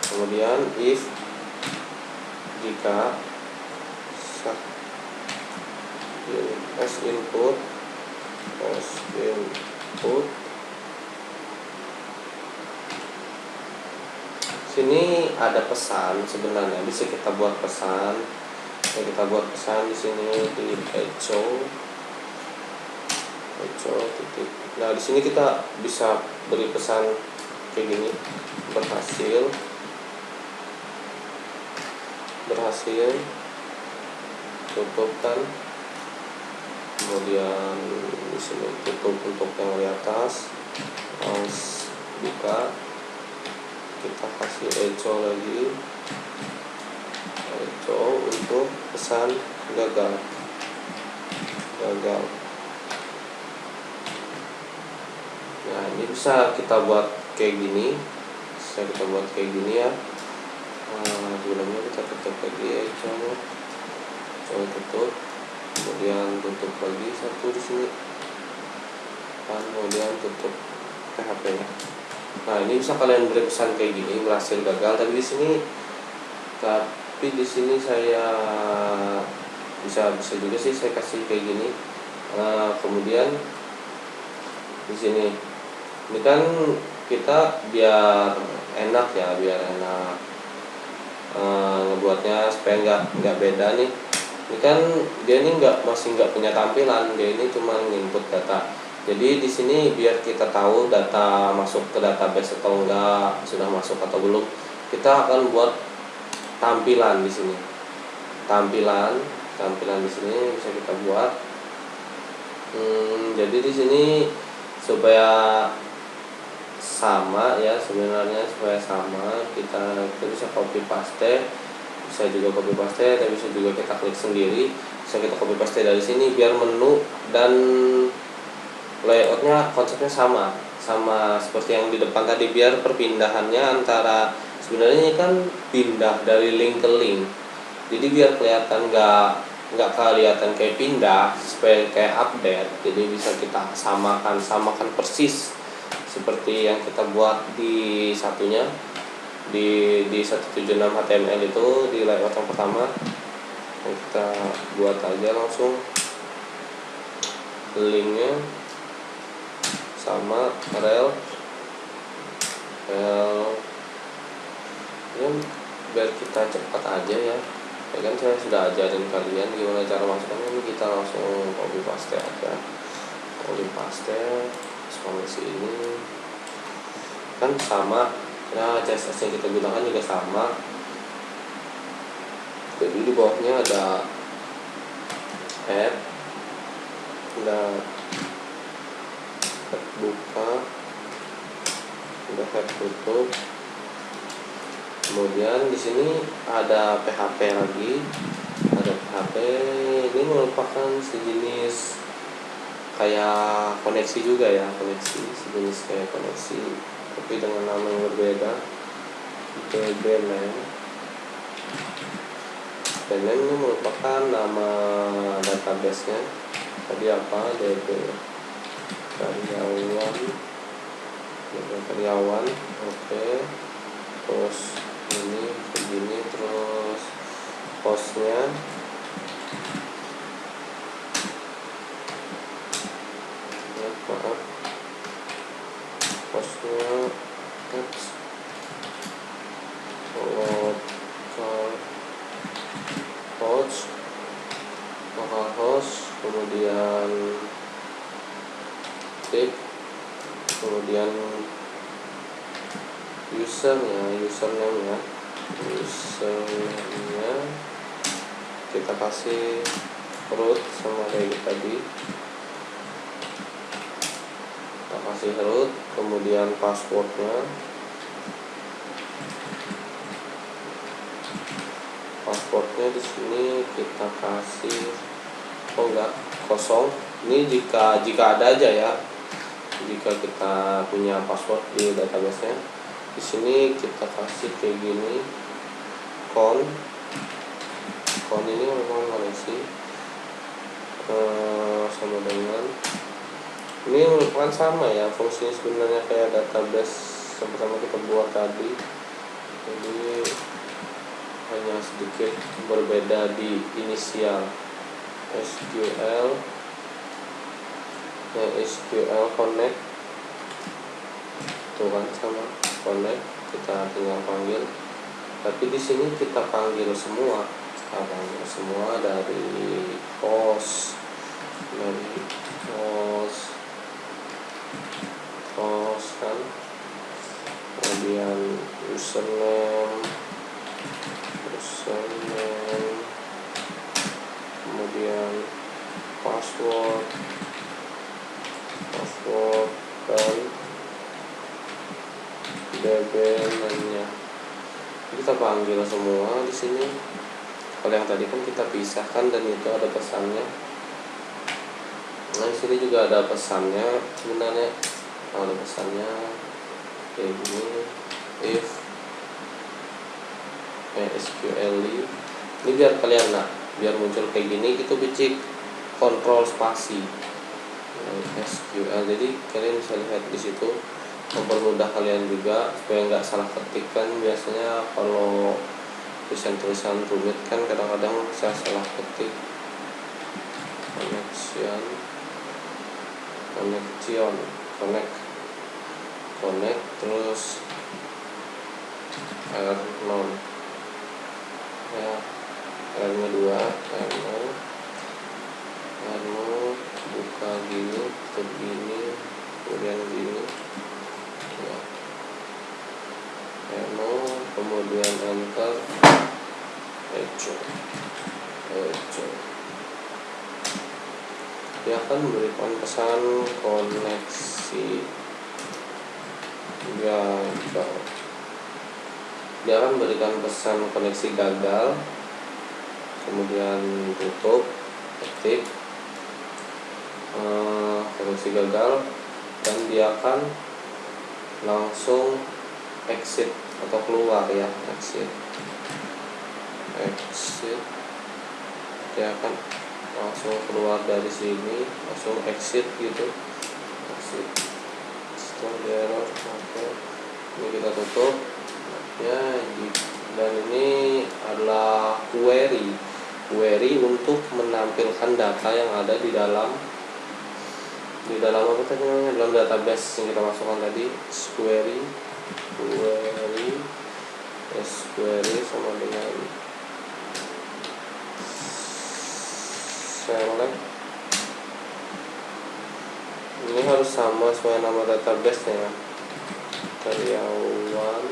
Kemudian if jika input sini ada pesan sebenarnya, bisa kita buat pesan. Kita buat pesan di sini di echo titik. Nah, di sini kita bisa beri pesan kayak gini, berhasil tutupkan. Kemudian di sini tutup untuk yang di atas, mouse buka, kita kasih echo lagi, echo untuk pesan gagal. Nah, ini bisa kita buat kayak gini, ya. Sebelumnya kita tutup lagi echo tutup, kemudian tutup lagi satu di sini, kemudian tutup PHP-nya. Nah, ini bisa kalian beri pesan kayak gini, berhasil gagal. Tapi di sini saya bisa juga sih saya kasih kayak gini. Kemudian di sini ini kan kita biar enak ngebuatnya supaya nggak beda nih. Ini kan dia ini masih nggak punya tampilan, dia ini cuma input data. Jadi di sini biar kita tahu data masuk ke database atau enggak, sudah masuk atau belum, kita akan buat tampilan di sini. Tampilan di sini bisa kita buat. Jadi di sini supaya sama ya, sebenarnya supaya sama kita bisa copy paste. Bisa juga copy paste, tapi bisa juga kita klik sendiri. Bisa kita copy paste dari sini biar menu dan layoutnya konsepnya sama seperti yang di depan tadi, biar perpindahannya antara, sebenarnya ini kan pindah dari link ke link, jadi biar kelihatan nggak kelihatan kayak pindah, supaya kayak update. Jadi bisa kita samakan persis seperti yang kita buat di satunya, di 176 HTML itu, di layout yang pertama. Kita buat aja langsung linknya sama rel ya, biar kita cepat aja ya kan saya sudah ajarin kalian gimana cara masuknya. Ini kita langsung copy paste aja, terus ini kan sama ya, CSS yang kita gunakan juga sama. Jadi di bawahnya ada add, head buka, udah head tutup. Kemudian di sini ada PHP lagi, ada PHP. Ini merupakan sejenis kayak koneksi juga ya, koneksi sejenis kayak koneksi, tapi dengan nama yang berbeda. DBName. DBName ini merupakan nama database-nya. Tadi apa? DB karyawan. Oke. Terus ini begini, terus hostnya local host, kemudian tip, kemudian username-nya kita kasih root sama kayak tadi, kita kasih root, kemudian passwordnya di sini kita kasih kosong. Ini jika ada aja ya, jika kita punya password di database-nya. Di sini kita kasih kayak gini, con ini memang koneksi sama dengan ini merupakan sama ya, fungsinya sebenarnya kayak database sama kita buat tadi, jadi hanya sedikit berbeda di inisial. SQL connect tuh kan, sama connect kita tinggal panggil, tapi di sini kita panggil semua dari host kan, kemudian username, kemudian password dan DB-nya kita panggil semua di sini. Kalau yang tadi kan kita pisahkan dan itu ada pesannya. Nah, di sini juga ada pesannya sebenarnya. Ada pesannya kayak gini, if SQL ini biar kalian biar muncul kayak gini gitu, becik kontrol spasi SQL, jadi kalian bisa lihat di situ, mempermudah kalian juga supaya nggak salah ketik kan. Biasanya kalau tulisan rumit kan kadang-kadang bisa salah ketik. Connect terus non ya, R-nya 2, buka gini, tutup gini, kemudian gini ya, kemudian enter, echo. Dia akan memberikan pesan koneksi gagal. Dia akan memberikan pesan koneksi gagal, kemudian tutup, ketik koneksi gagal, dan dia akan langsung exit atau keluar ya, exit. Dia akan langsung keluar dari sini, langsung exit gitu, exit. Setelah di error, oke. Ini kita tutup ya. Dan ini adalah query untuk menampilkan data yang ada di dalam apa tadi namanya, dalam database yang kita masukkan tadi. SQL sama dengan select. Ini harus sama sesuai nama database nya, karyawan,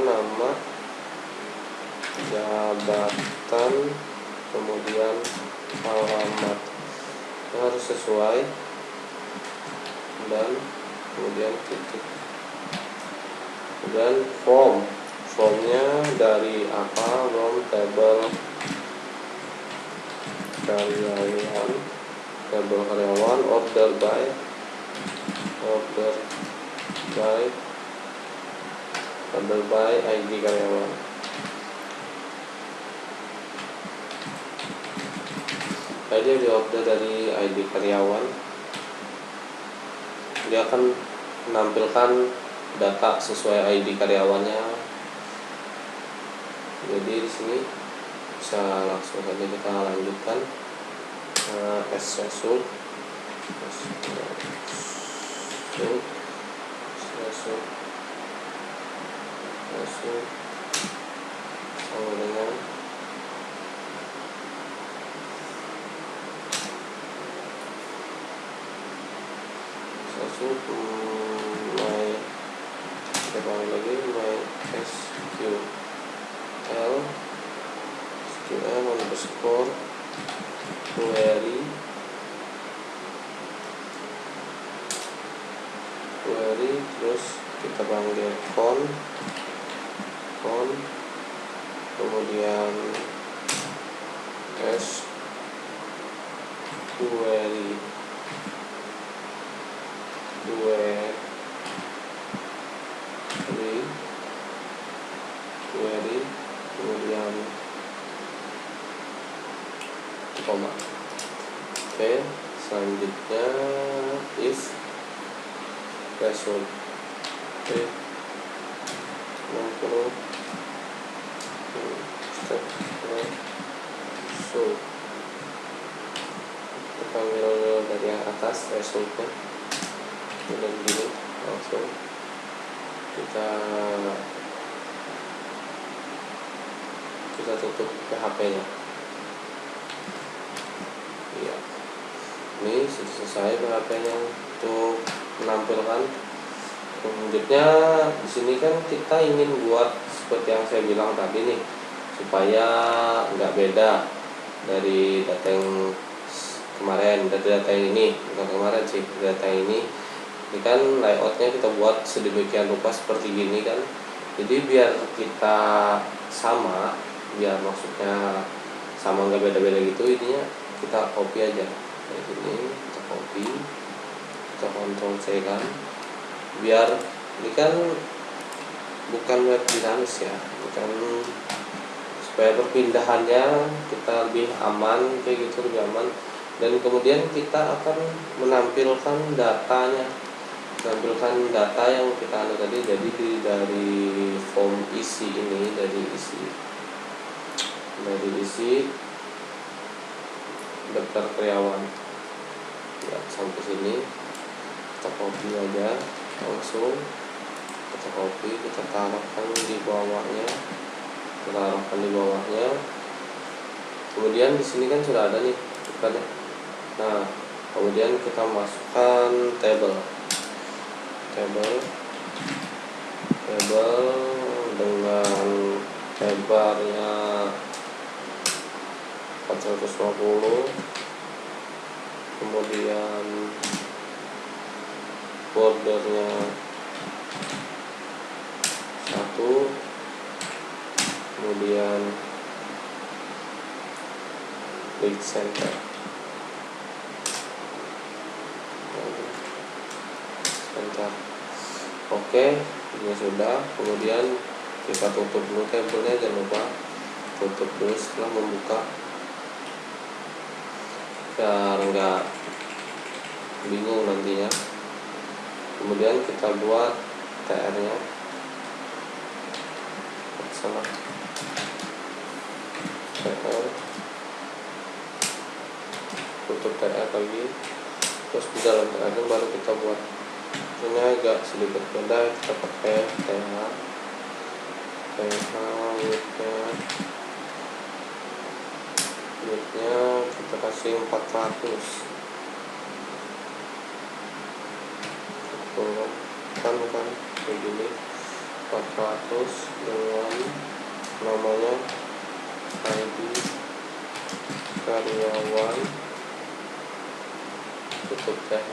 nama, jabatan, kemudian alamat harus sesuai, dan kemudian titik, dan formnya dari apa, from table karyawan, order by ID karyawan. Jadi di order dari ID karyawan, dia akan menampilkan data sesuai ID karyawannya. Jadi di sini bisa langsung saja kita lanjutkan result sama dengan my SQL underscore query terus kita panggil con kemudian query kemudian koma. Oke, selanjutnya if result 60 step so kita panggil dari yang atas resultnya, dan gini langsung kita tutup PHP-nya. Iya, ini sudah selesai PHP-nya untuk menampilkan. Selanjutnya di sini kan kita ingin buat seperti yang saya bilang tadi nih, supaya nggak beda dari data yang kemarin, dari data yang ini, bukan kemarin sih, data yang ini kan layoutnya kita buat sedemikian rupa seperti gini kan. Jadi biar kita sama, biar maksudnya sama nggak beda-beda gitu, intinya kita copy aja dari sini, kita copy, kita Ctrl C kan, biar ini kan bukan web dinamis ya, bukan, supaya perpindahannya kita lebih aman kayak gitu, lebih aman. Dan kemudian kita akan menampilkan data yang kita anu tadi. Jadi dari form isi ini, dari isi daftar karyawan ya, sampai sini kita copy aja langsung, kita copy, kita taruhkan di bawahnya, kemudian di sini kan sudah ada nih bukan ya. Nah, kemudian kita masukkan table dengan lebarnya 450, kemudian bordernya 1, kemudian klik center. Oke, ini sudah. Kemudian kita tutup dulu tabelnya, jangan lupa tutup dulu setelah membuka, biar nggak bingung nantinya. Kemudian kita buat TR-nya sama TR, tutup TR lagi, terus di dalam TR baru kita buat ini agak sedikit beda, kita pakai widthnya kita kasih 400, kan kayak gini, 400 dengan namanya ID karyawan, tutup PH.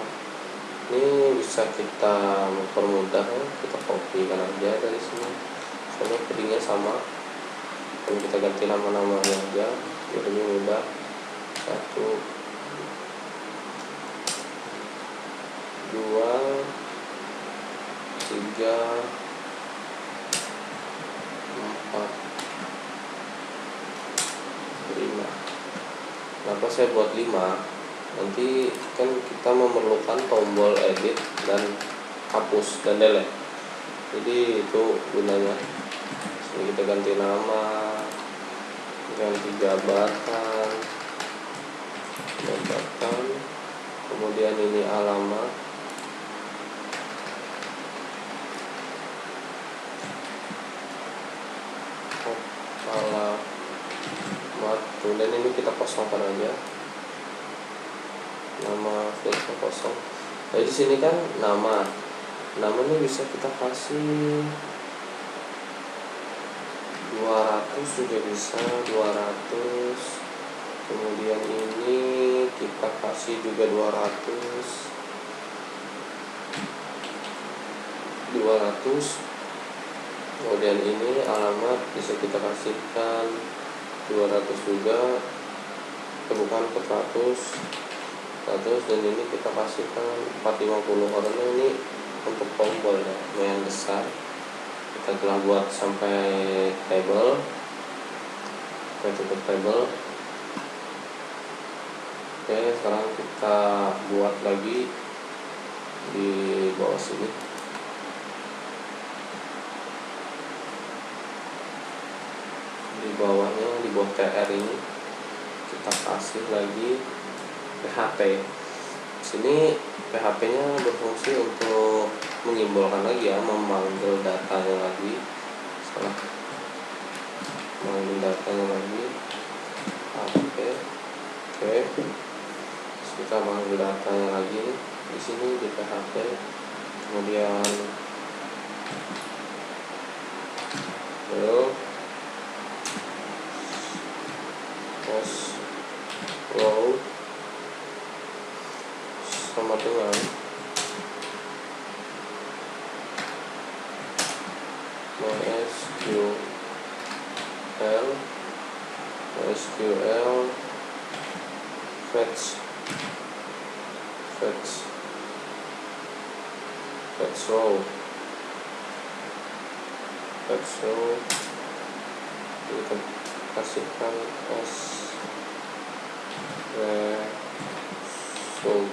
Ini bisa kita mempermudah ya, kita copy kan aja dari sini, soalnya codingnya sama, dan kita ganti nama-namanya aja biar lebih mudah. 1, 2, 3, 4, 5. Kenapa saya buat 5? Nanti kan kita memerlukan tombol edit dan hapus dan delete, jadi itu gunanya. Sini kita ganti nama, ganti jabatan, kemudian ini alamat, kemudian ini kita kosongkan aja, nama fieldnya kosong. Jadi di sini kan namanya bisa kita kasih 200 juga bisa, 200. Kemudian ini kita kasih juga 200. Kemudian ini alamat bisa kita kasihkan 200 juga, bukan 400, dan ini kita kasihkan 450 karena ini untuk tombol ya, yang besar. Kita telah buat sampai table, kita tutup table. Oke, sekarang kita buat lagi di bawah sini. Di bawahnya, di bawah TR ini kita kasih lagi PHP. Sini PHP-nya berfungsi untuk menyimbolkan lagi ya, memanggil datanya lagi. Memanggil datanya lagi. Oke. Terus kita manggil datanya lagi nih. Di sini di PHP. Kemudian row sama dengan MySQL fetch row kita kasihkan result,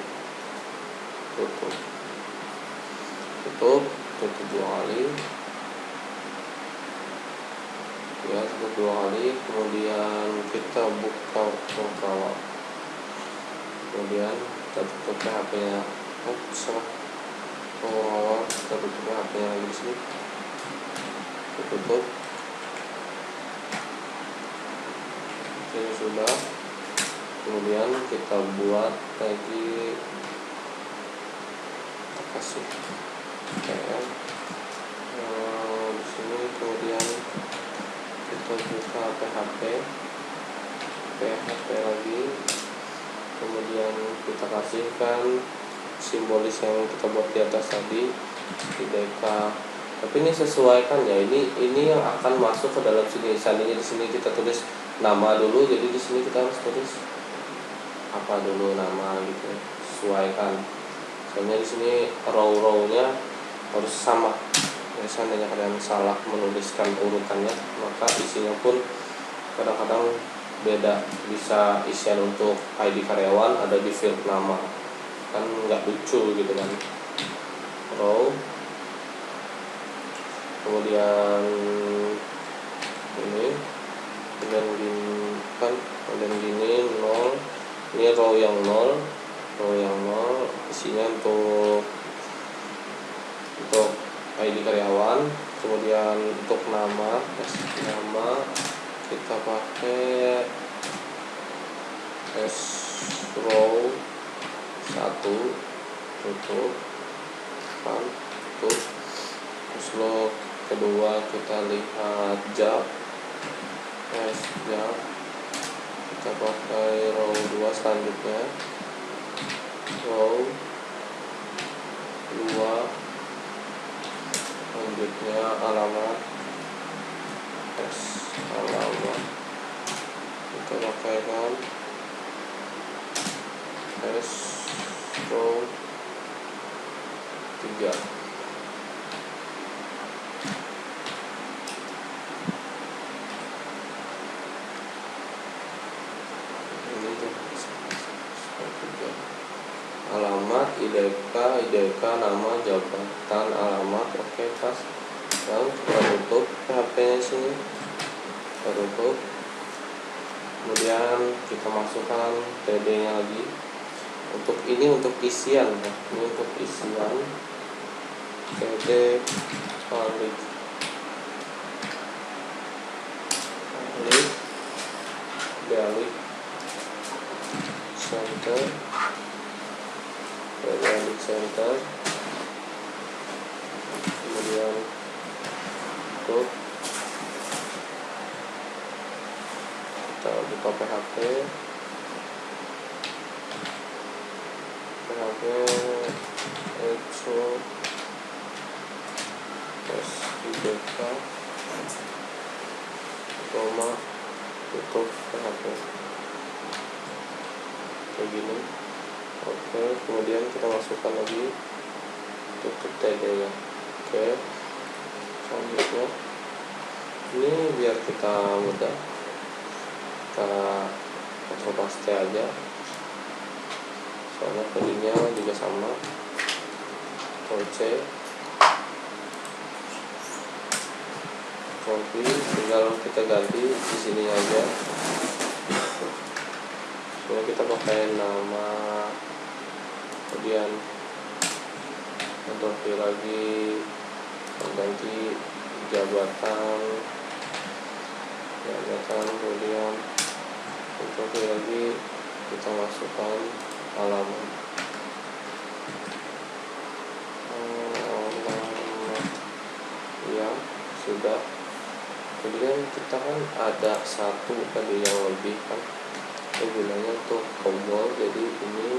tutup 2 kali ya, 2 kali. Kemudian kita buka Ctrl, kemudian kita tutup PHP nya, kita tutup PHP nya lagi di sini, tutup. Ini sudah. Kemudian kita buat lagi, kita kasih PM di sini. Kemudian kita buka PHP lagi. Kemudian kita kasihkan simbolis yang kita buat di atas tadi di DK. Tapi ini sesuaikan ya, ini yang akan masuk ke dalam sini. Seandainya di sini kita tulis nama dulu, jadi di sini kita harus tulis apa dulu nama gitu, sesuaikan. Soalnya di sini row-nya harus sama. Jadi seandainya kalian salah menuliskan urutannya, maka isinya pun kadang-kadang beda. Bisa isian untuk ID karyawan ada di field nama, kan nggak lucu gitu kan. Row, kemudian ini, kemudian gini kan, kemudian gini 0. Ini row yang 0, isinya untuk ID karyawan. Kemudian untuk nama kita pakai row 1, tutup. Terus row kedua kita lihat job, job, kita kita pakai row 2 selanjutnya, row 2 selanjutnya alamat alamat kita pakaikan row 3. Alamat IDK nama jabatan alamat. Oke, pas. Yang kita tutup PHP nya sini, kita tutup, kemudian kita masukkan TD nya lagi. Untuk ini untuk isian ya. Ini untuk isian TD balik center, kemudian tutup, kita buka PHP exo IDK koma tutup PHP kayak gini. Oke, kemudian kita masukkan lagi tutup TD nya. Oke, selanjutnya ini biar kita mudah, kita Ctrl paste aja, soalnya kodenya juga sama. Ctrl C, Ctrl V, tinggal kita ganti di sini aja. Jadi kita pakai nama, kemudian Ctrl V lagi, ganti jabatan, kemudian Ctrl V lagi, kita masukkan alamat ya sudah. Kemudian kita kan ada satu tadi yang lebih kan, gunanya untuk tombol, jadi ini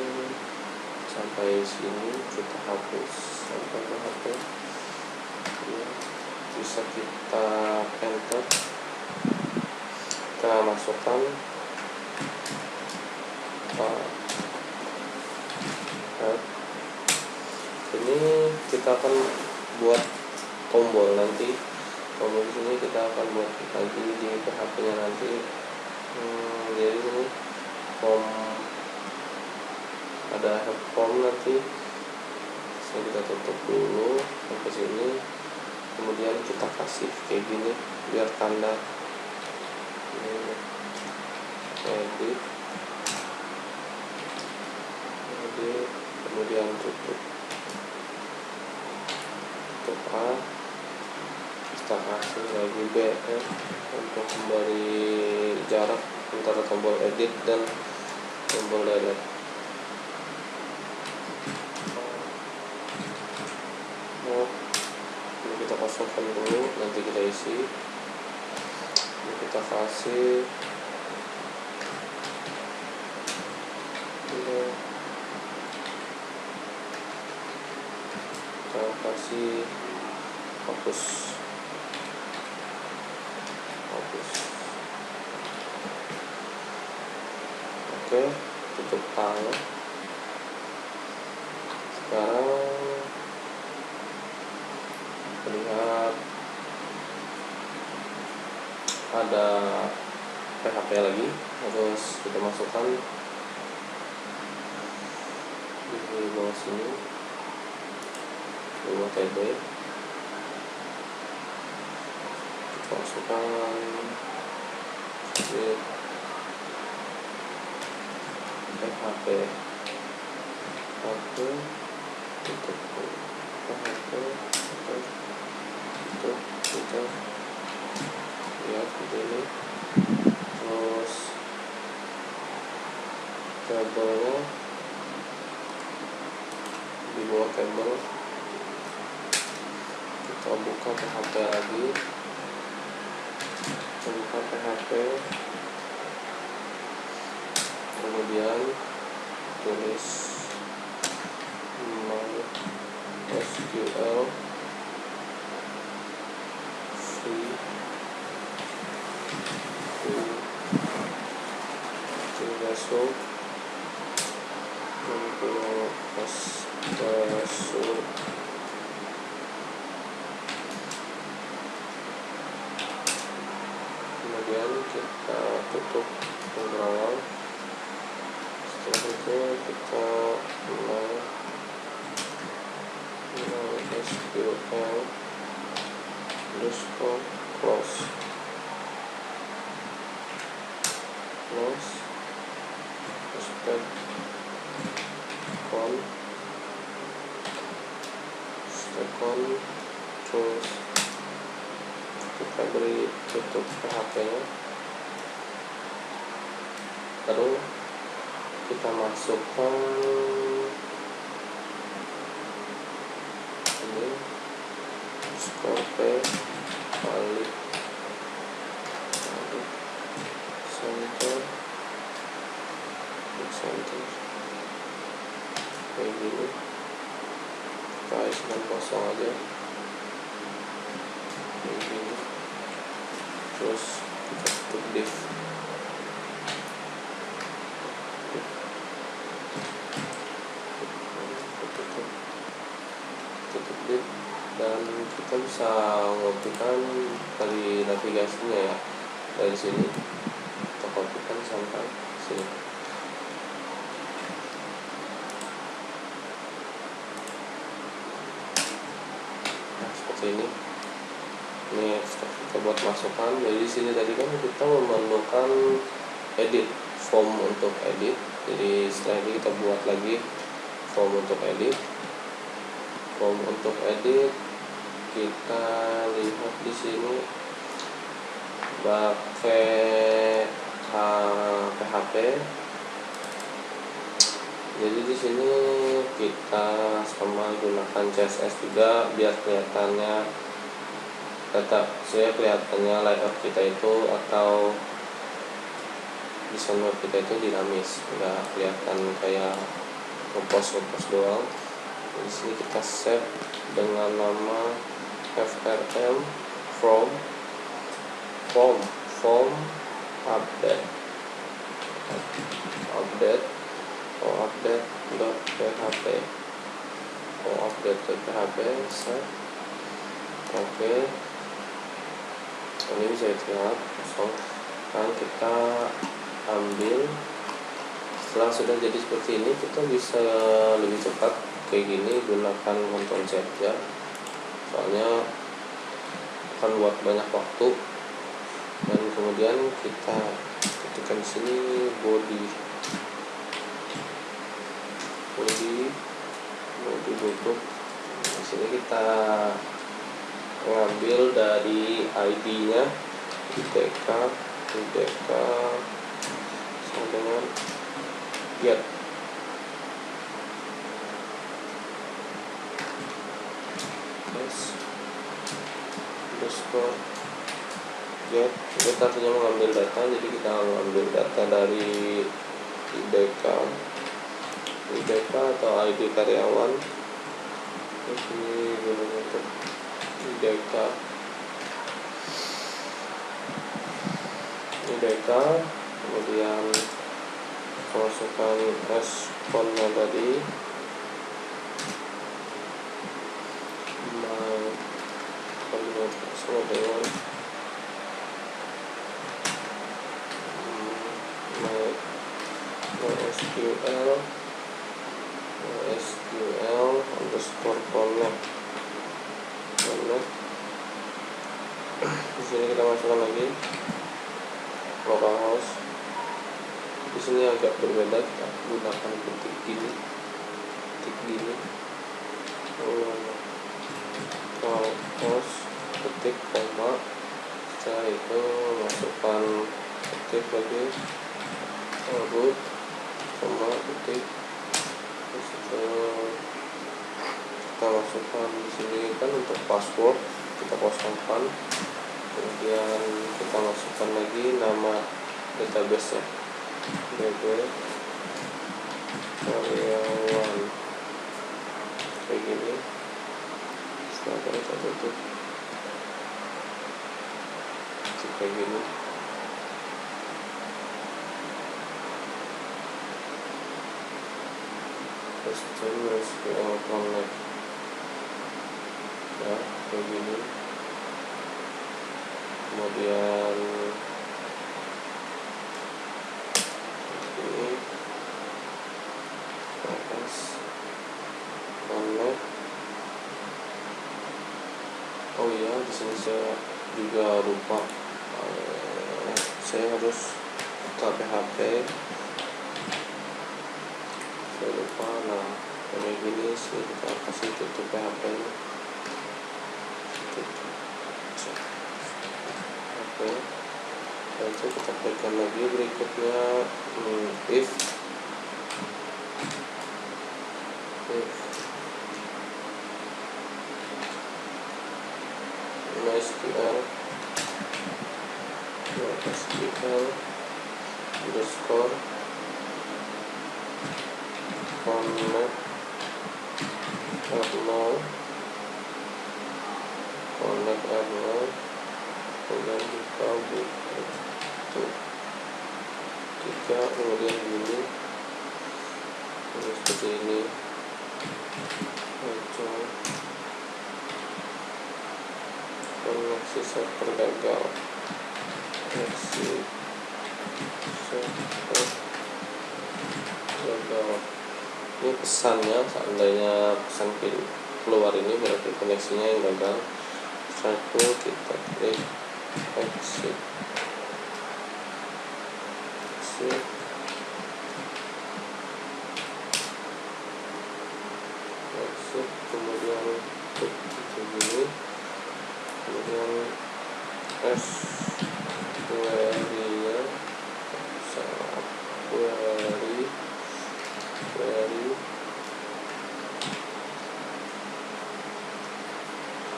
sampai sini kita hapus sampai PHP ya. Bisa kita enter, kita masukkan ini kita akan buat tombol nanti. Tombol di sini kita akan buat lagi di PHP nya nanti. Jadi ini form, ada help form nanti. Saya kita tutup dulu sampai sini, kemudian kita kasih kayak gini biar tanda ini edit, kemudian tutup A, kita kasih lagi B untuk memberi jarak antara tombol edit dan tombol delete. Ini kita kosongkan dulu, nanti kita isi. Ini kita kasih ini, kita kasih hapus. Oke, tutup tangan. Sekarang lihat ada PHP lagi, harus kita masukkan di bawah sini, di bawah TD. Kita masukkan di PHP, tutup PHP, kita lihat seperti ini. Terus kabelnya di bawah kabel, kita buka PHP lagi, kita buka PHP, kemudian tulis MySQL free to masuk untuk masuk. Kemudian kita tutup pemrograman. Setelah itu kita MySQL underscore close step terus kita beri tutup PHP nya, lalu kita masukkan ini scope balik center kayak gini, kita isikan kosong aja kayak gini, terus kita tutup div. Dan kita bisa mengopikan dari navigasinya ya, dari sini kita kopikan sampai sini. Nah seperti ini setelah kita buat masukan. Jadi sini tadi kan kita memerlukan edit form untuk edit, jadi setelah ini kita buat lagi form untuk edit. Kita lihat di sini pakai PHP. Jadi di sini kita sama gunakan CSS juga biar kelihatannya layout kita itu atau desain web kita itu dinamis, nggak kelihatan kayak ngepost doang. Di sini kita save dengan nama frm from update update.php save. Oke, ini bisa dilihat kosong. Kan kita ambil, setelah sudah jadi seperti ini kita bisa lebih cepat kayak gini gunakan Ctrl Z ya, soalnya akan buat banyak waktu. Dan kemudian kita ketikkan sini body butuh. Di sini kita mengambil dari ID-nya IDK sama dengan get. Underscore get artinya mengambil data, jadi kita mengambil data dari IDK atau ID karyawan. Ini gunanya untuk IDK, kemudian masukkan responnya tadi sama dengan MySQL underscore connect. Di sini kita masukkan lagi localhost. Di sini agak berbeda, kita gunakan titik gini. Localhost ketik koma, setelah itu masukkan ketik lagi root koma ketik, terus kita masukkan di sini kan untuk password kita kosongkan, kemudian kita masukkan lagi nama database nya db karyawan kayak gini. Setelah kita tutup kayak gini. Custom SQL Connect ya kayak gini. Kemudian ini atas connect. Oh iya, di sini saya juga lupa, saya harus buka PHP, saya lupa. Nah kayak gini sih, kita kasih tutup PHP nya, oke. Lalu kita berikan lagi berikutnya if MySQL underscore connect R0 kemudian buka itu 3, kemudian gini seperti ini. Koneksi server gagal, koneksi server gagal. Ini pesannya, seandainya pesan keluar ini berarti koneksinya yang gagal. Setelah itu kita klik exit, kemudian begini, kemudian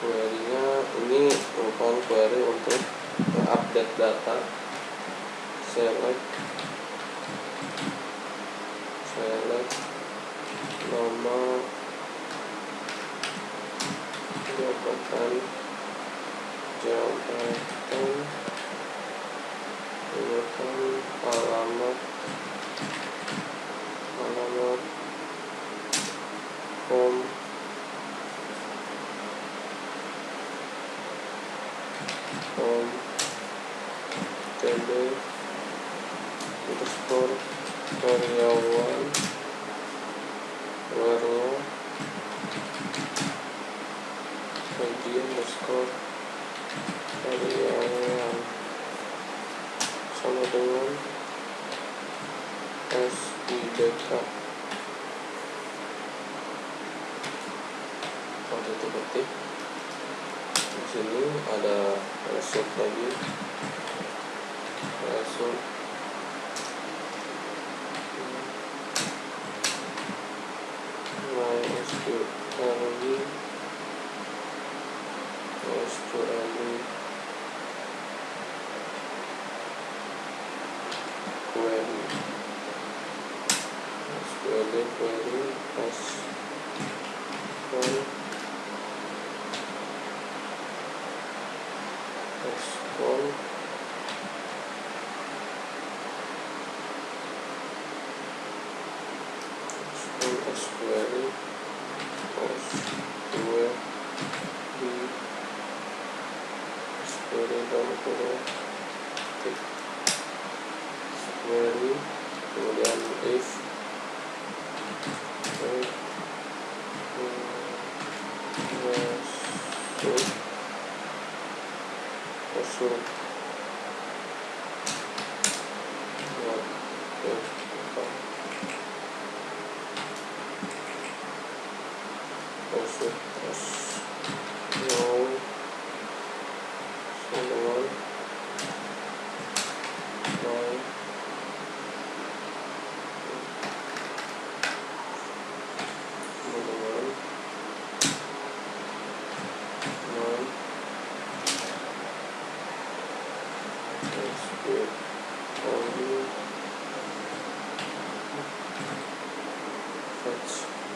query-nya ini merupakan query untuk update data. Select nama jabatan alamat home tb underscore karyawan luarnya ID underscore karyawan sama dengan SIDK. Kalau itu ketik di sini ada result lagi, result MySQL query kemudian if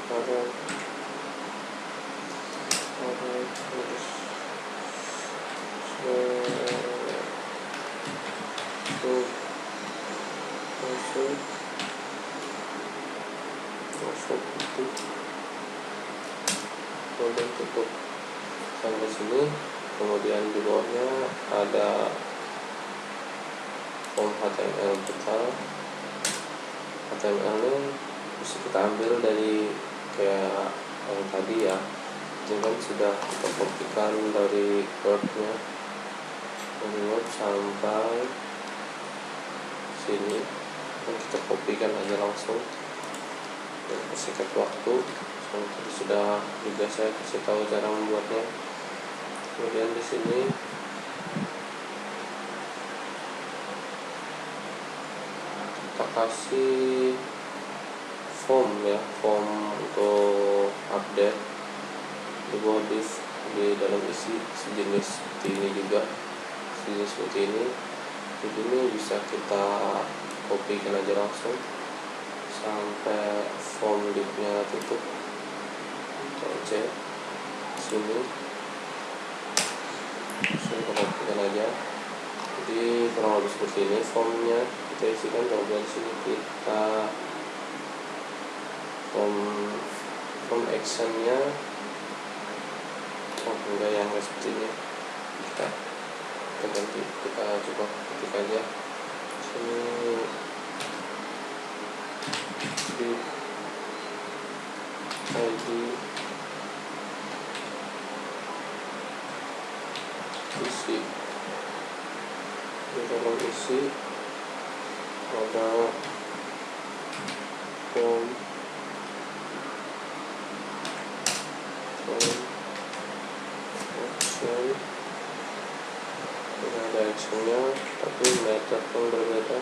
masuk kemudian tutup sampai sini. Kemudian di bawahnya ada form HTML kita. HTML ini bisa kita ambil dari kayak yang tadi ya, ini kan sudah kita kopikan dari Word-nya, dari Word sampai sini, dan kita kopikan aja langsung dan persingkat waktu. Tadi sudah juga saya kasih tahu cara membuatnya. Kemudian di sini kita kasih form ya, form untuk update di bawah div di dalam isi sejenis seperti ini juga, sejenis seperti ini. Jadi ini bisa kita kopikan aja langsung sampai form divnya tutup. Ctrl C sini, kita kopikan aja. Jadi kurang lebih seperti ini formnya kita isikan. Kemudian di sini kita form actionnya, enggak yang seperti ini, kita ganti, kita coba ketik aja sini di ID isi. Di dalam isi ada form action, ini ada actionnya tapi method yang berbeda.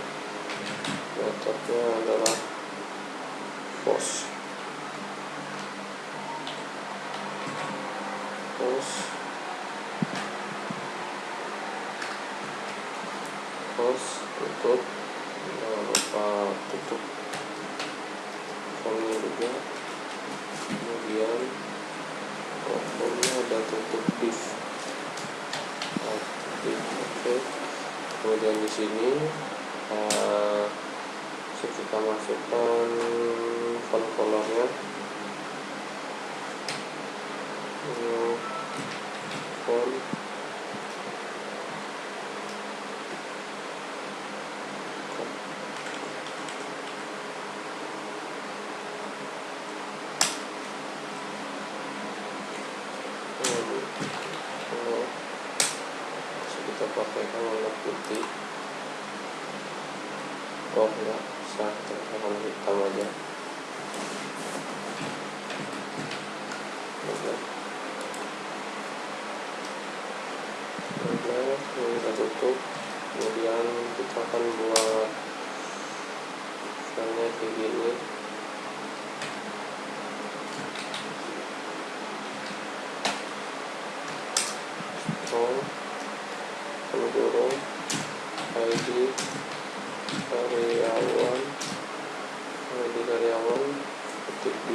Metodenya adalah post tutup, jangan lupa tutup formnya juga. Kemudian formnya ada tutup div. Oke. Kemudian di sini kita masukkan font colornya, font kita pakaikan warna putih. Oh ya, bisa kita warna hitam aja. Kita tutup. Kemudian kita akan buat filenya kayak gini. Pendorong ID karyawan ketik 2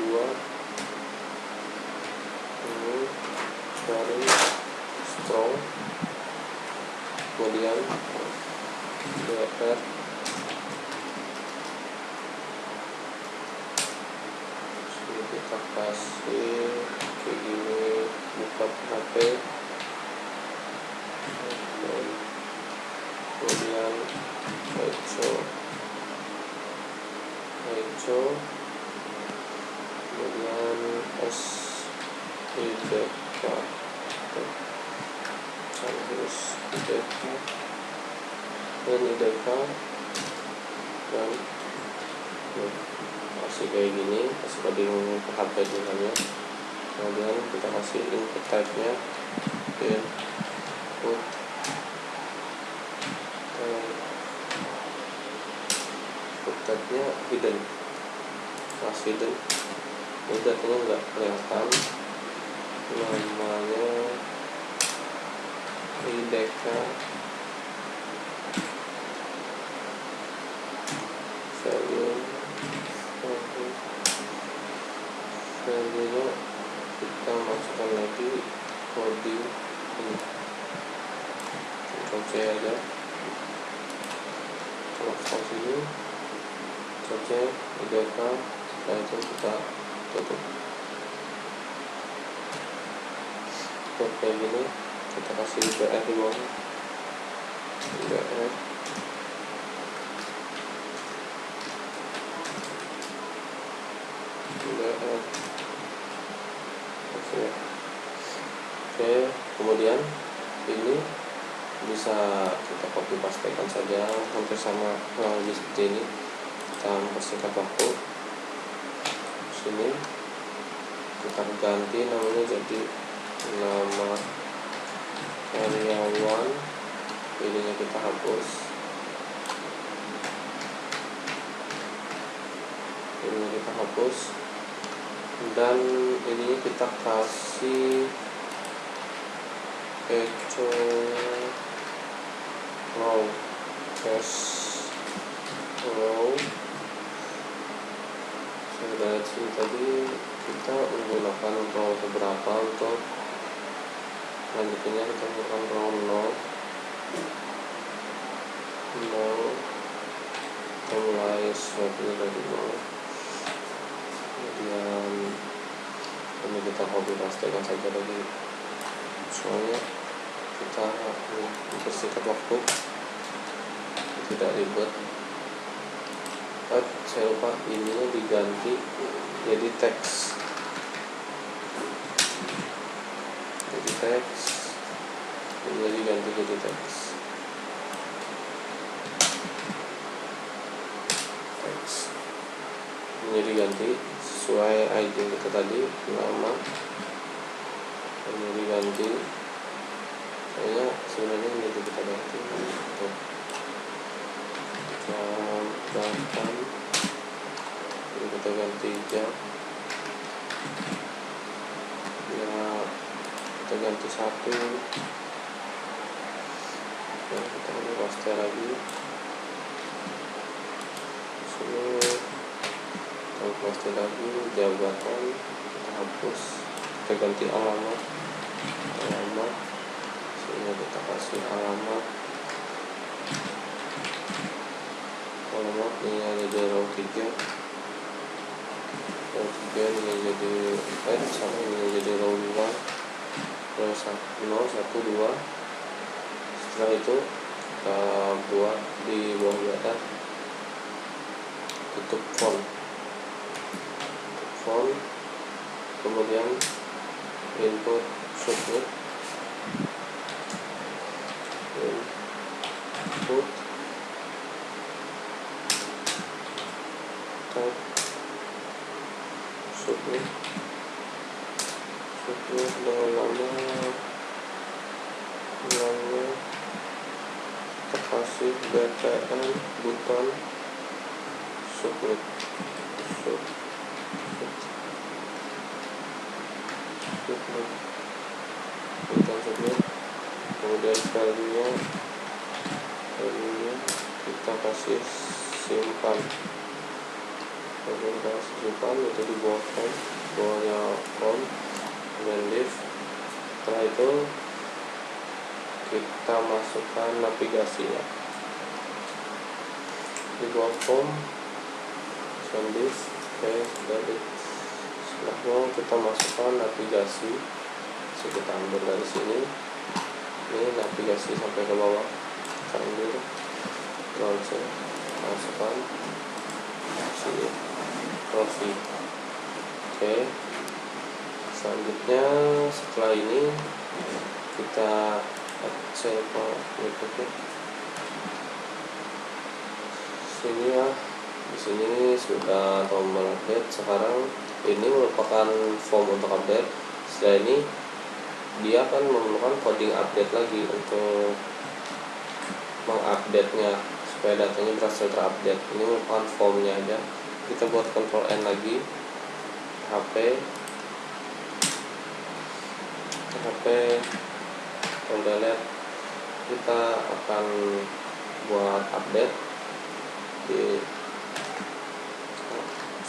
ini dari strong, kemudian dr sini kita kasih kayak gini, buka HP. Kemudian Echo, kemudian IDK, harus IDK dan IDK, dan kasih kayak gini, kasih coding ke HP misalnya. Kemudian kita kasih input type-nya input type-nya hidden, kelas hidden. Ini datanya nggak kelihatan, namanya IDK value ini, cek IDK. Setelah itu kita tutup. Kayak gini, kita kasih BR di bawah, BR. Oke, kemudian ini bisa kita copy pastekan saja, hampir sama lagi seperti ini. Kita mempersingkat waktu. Sini kita ganti namanya jadi nama karyawan, ininya kita hapus, ini kita hapus, dan ini kita kasih echo row, dari sini tadi kita menggunakan row beberapa. Untuk selanjutnya kita menggunakan row 0, kita mulai swapnya dari 0. Kemudian ini kita copy pastekan saja lagi, soalnya kita mempersingkat waktu, tidak ribet. Saya lupa ininya diganti jadi teks, ini diganti jadi teks. Ini diganti sesuai ID kita tadi, nama ini diganti. Kayaknya sebenarnya ini juga kita ganti. Jam, ini kita ganti jam ya, kita ganti 1 ya, kita paste lagi sini, kita paste lagi jabatan, kita hapus, kita ganti alamat, sini kita kasih alamat ini jadi row 3, ini jadi sama ini jadi row 2, row 1, 2. Setelah itu kita buat di bawah data, tutup font, kemudian input submit, input submit dengan nama kita kasih BTN button submit, kemudian value-nya kita kasih simpan, itu di bawah form, bawahnya form, dan div. Setelah itu kita masukkan navigasinya di bawah form, dan div. Oke, dari setelahnya kita masukkan navigasi. Kita ambil dari sini, ini navigasi sampai ke bawah, kita ambil, langsung masukkan sini, proceed. Oke, selanjutnya setelah ini kita sini ya, di sini sudah tombol update. Sekarang ini merupakan form untuk update. Setelah ini dia akan memerlukan coding update lagi untuk mengupdate-nya supaya datanya berhasil terupdate. Ini merupakan formnya aja. Kita buat Ctrl N lagi, HP delete. Kita akan buat update di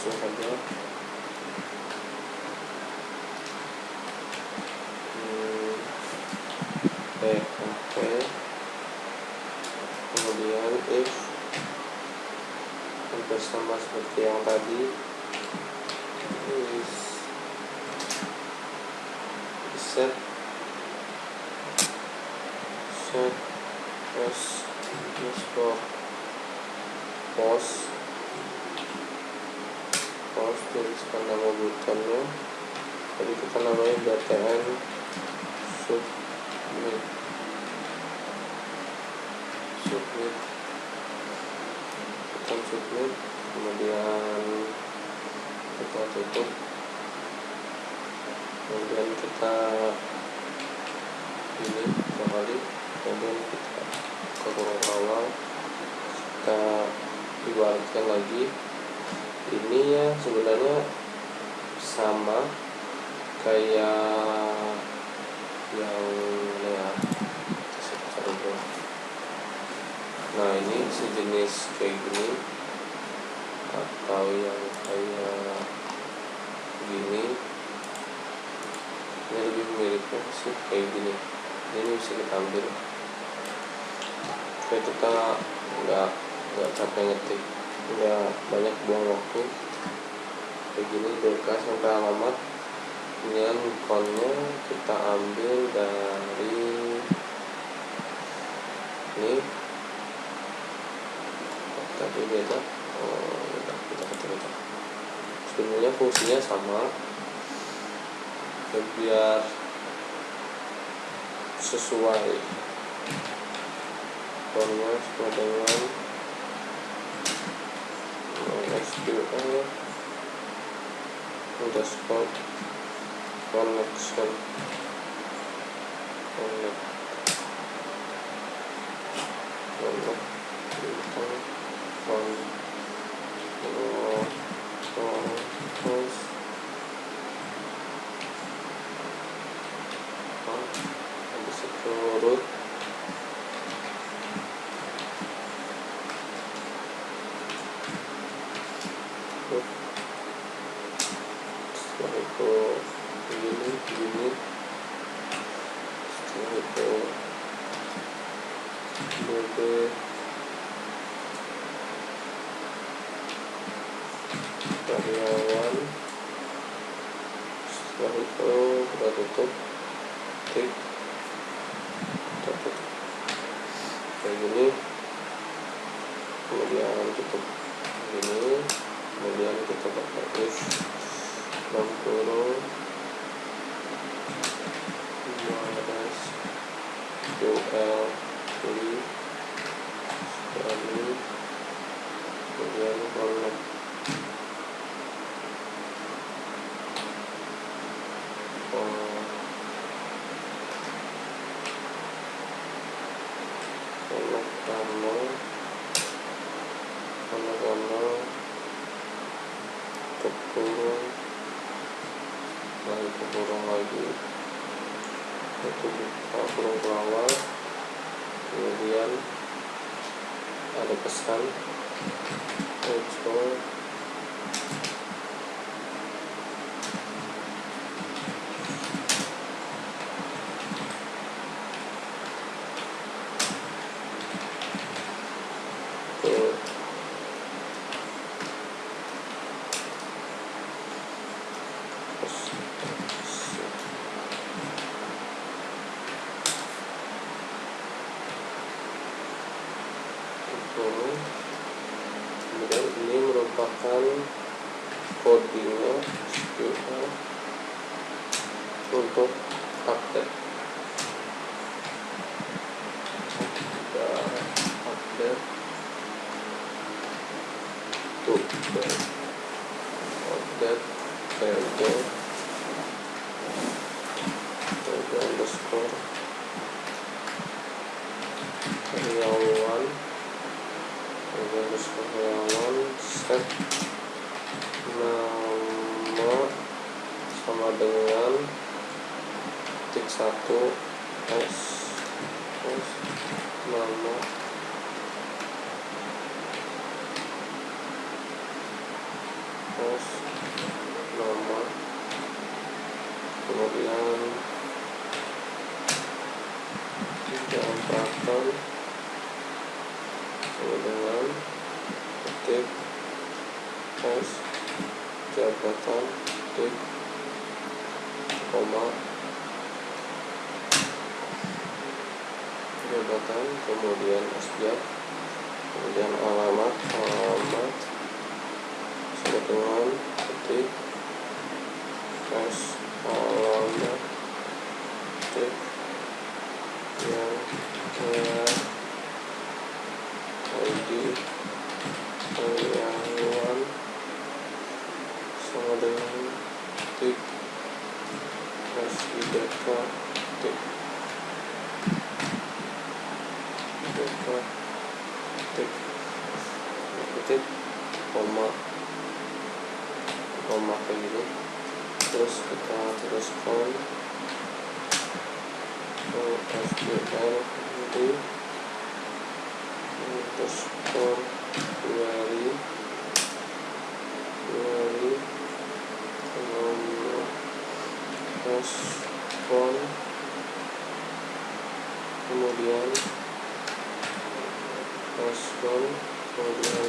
langsung saja. PHP, kemudian if sama seperti yang tadi. Set as for post tuliskan nama butonnya, jadi kita namanya btn submit kita submit, kemudian kita tutup, kemudian kita ini kembali, kemudian kita ke kurung awal, kita ibaratkan lagi. Ini ya sebenarnya sama kayak yang ya, nah ini sejenis kayak gini atau yang kayak gini, ini lebih miripnya sih kayak gini. Ini bisa kita ambil supaya kita nggak capek ngetik, nggak banyak buang waktu. Kayak gini DK sampai alamat, kemudian ikonnya kita ambil dari ini tadi beda. Kita ketik. Sebenarnya fungsinya sama, biar sesuai ikonnya sama dengan SQL underscore connection habis itu root, setelah itu begini, setelah itu bb karyawan, setelah itu kita tutup, kita tutup kayak gini, kemudian tutup ini, kemudian kita pakai if 60 QL sekali, kemudian connect. Kurung lagi, itu buka kurung awal, kemudian ada pesan muncul kemudian ini merupakan codingnya SQL untuk update underscore karyawan set nama sama dengan ketik 1 s nama kemudian diangkatkan sama dengan ketik S jabatan titik koma jabatan, kemudian SJab, kemudian alamat sama dengan titik S alamat titik yang ID karyawan sama dengan titik SIDK titik titik koma kayak gini. Terus kita teruskan ke SQL di underscore query respon, kemudian respon, kemudian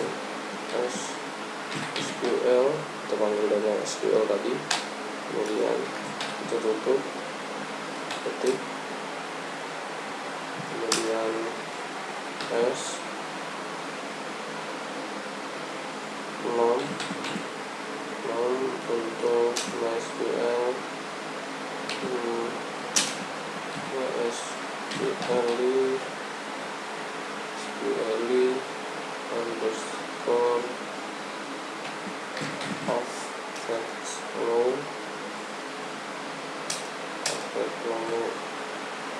SQL, kita panggil dengan SQL tadi, kemudian kita tutup ketik, kemudian non untuk MySQL, SQL underscore offset row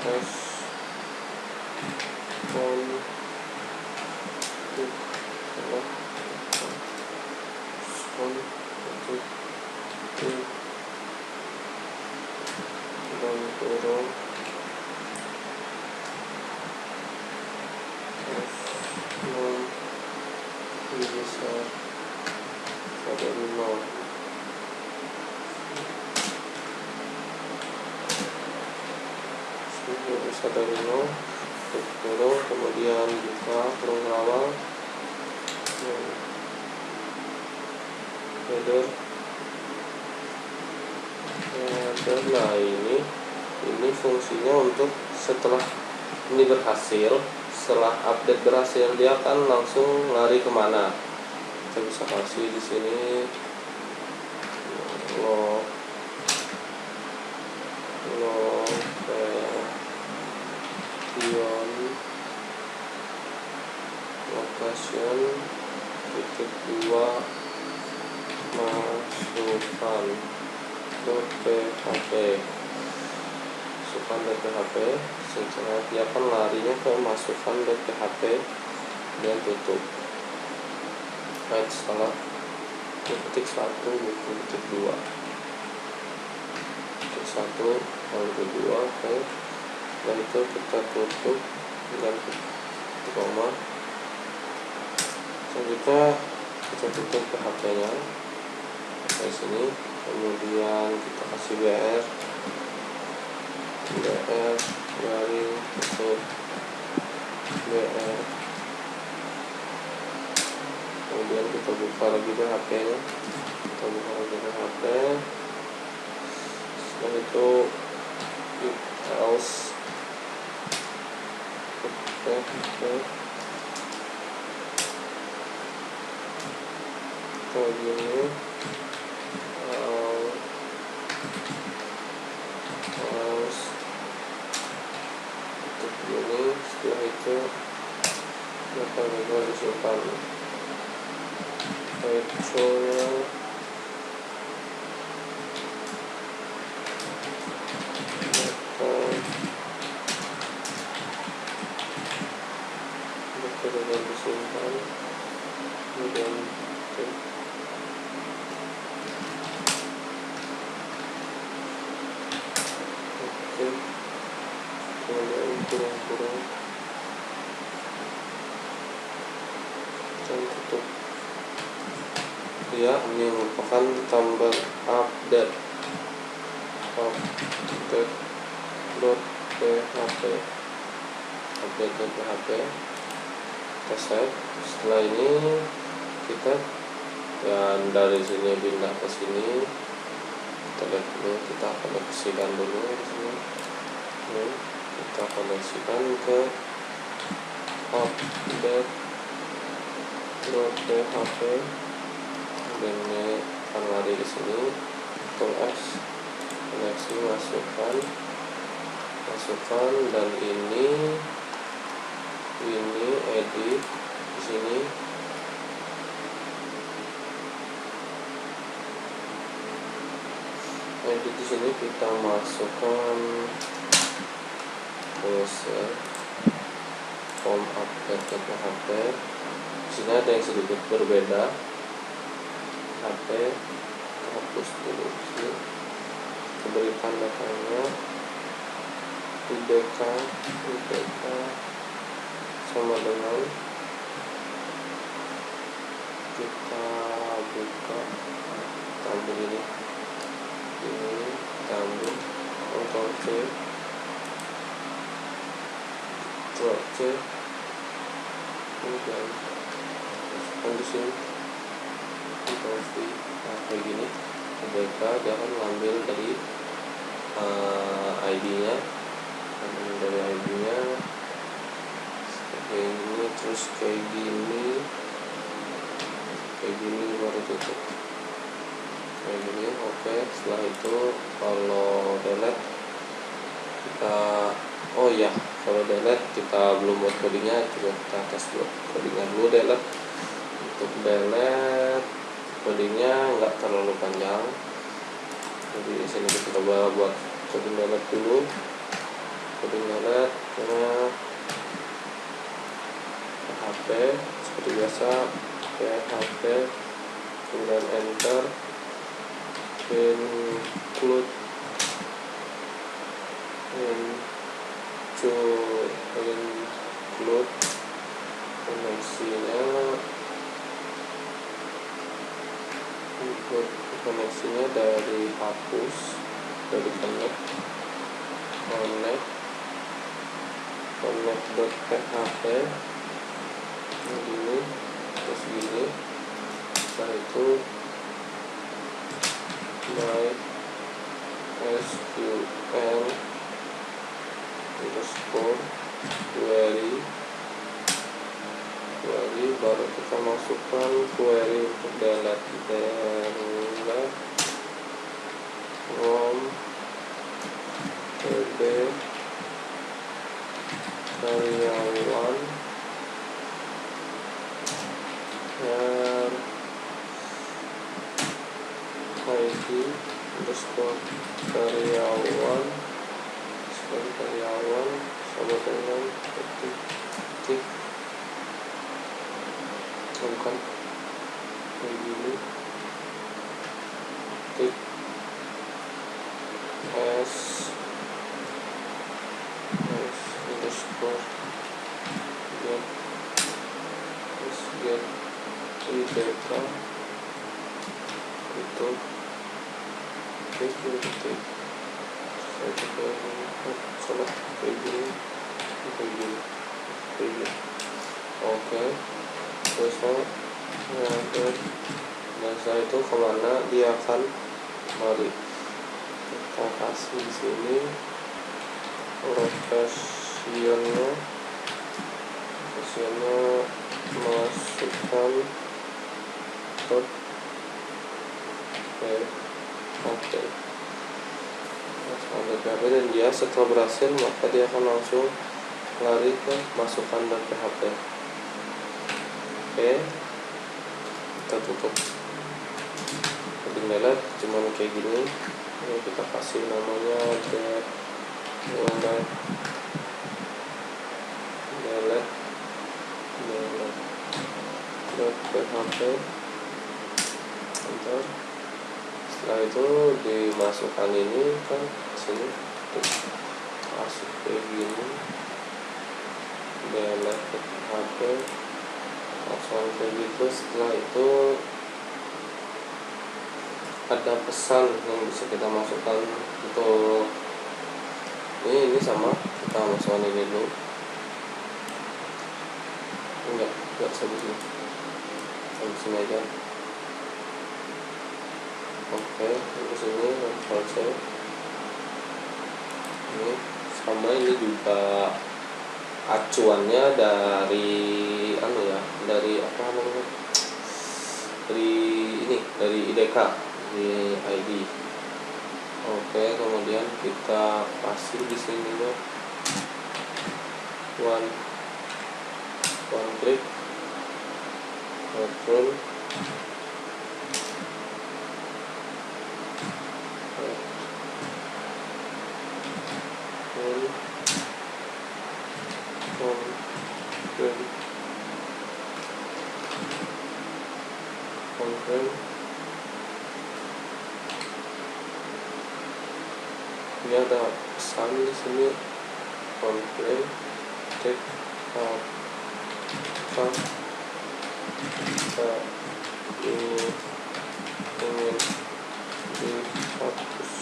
s dan turun bisa dari 0. Bisa dari 0 turun, kemudian buka kurung awal header. Nah ini fungsinya untuk setelah ini berhasil, setelah update berhasil, dia akan langsung lari kemana. Kita bisa kasih di sini location titik 2 masukan .php, setelah dia akan larinya ke masukan .php dan tutup. Baik, setelah titik 1 buku titik 2 titik 1 lalu titik 2, oke, dan itu kita tutup dengan koma. Selanjutnya kita tutup PHP nya di sini, kemudian kita kasih br garing tutup br, kemudian kita buka lagi PHP nya, setelah itu else begini, untuk ini. Setelah itu data disimpan, contohnya data disimpan, kemudian kemudian kurung dan tutup. Ya, ini merupakan tambah update.php. Kita save. Setelah ini kita dan dari sini pindah ke sini. Kita lihat dulu, kita koneksikan dulu di sini. Ini kita koneksikan ke update .php dan ini akan lari di sini. Ctrl S, koneksi, masukkan dan ini edit di sini. Edit di sini kita masukkan user form update ke PHP. Di sini ada yang sedikit berbeda. PHP hapus dulu sini. Kita berikan datanya IDK sama dengan kita buka ambil ini kita ambil Ctrl C kemudian masukkan di sini Ctrl V. Nah, kayak gini mereka dia akan mengambil dari ID-nya, seperti ini, terus kayak gini baru tutup kayak gini. Oke, setelah itu kalau delete kita kalau delete kita belum buat codingnya, coba kita tes buat codingnya dulu. Delete, untuk delete codingnya nggak terlalu panjang, jadi di sini kita coba buat coding delete dulu. Coding delete PHP seperti biasa, PHP kemudian enter, include koneksinya dari hapus, dari connect.php begini, terus gini. Setelah itu MySQL underscore query, baru kita masukkan query untuk delete from tb karyawan ID underscore karyawan sama dengan ketik bukan kayak gini, ketik s underscore get IDK itu ketik saya coba salah kayak gini. Oke, terus dan setelah itu kemana dia akan lari. Kita kasih di sini locationnya masukkan .php dan dia setelah berhasil maka dia akan langsung lari ke masukkan.php. Oke, kita tutup. Coding delete cuman kayak gini. Ini kita kasih namanya delete.php. Enter. Setelah itu dimasukkan ini kan sini, masuk kayak gini, delete.php langsung kayak gitu. Setelah itu ada pesan yang bisa kita masukkan untuk ini sama, kita masukkan ini dulu. Enggak sebut ini, sini aja. Oke, terus ini selesai. Ini sama, ini juga acuannya dari dari apa namanya, dari ini, dari IDK, di ID. Oke, kemudian kita kasih di sini ya one click open. Ini ada pesan di sini, komplain take out kita ini ingin dihapus.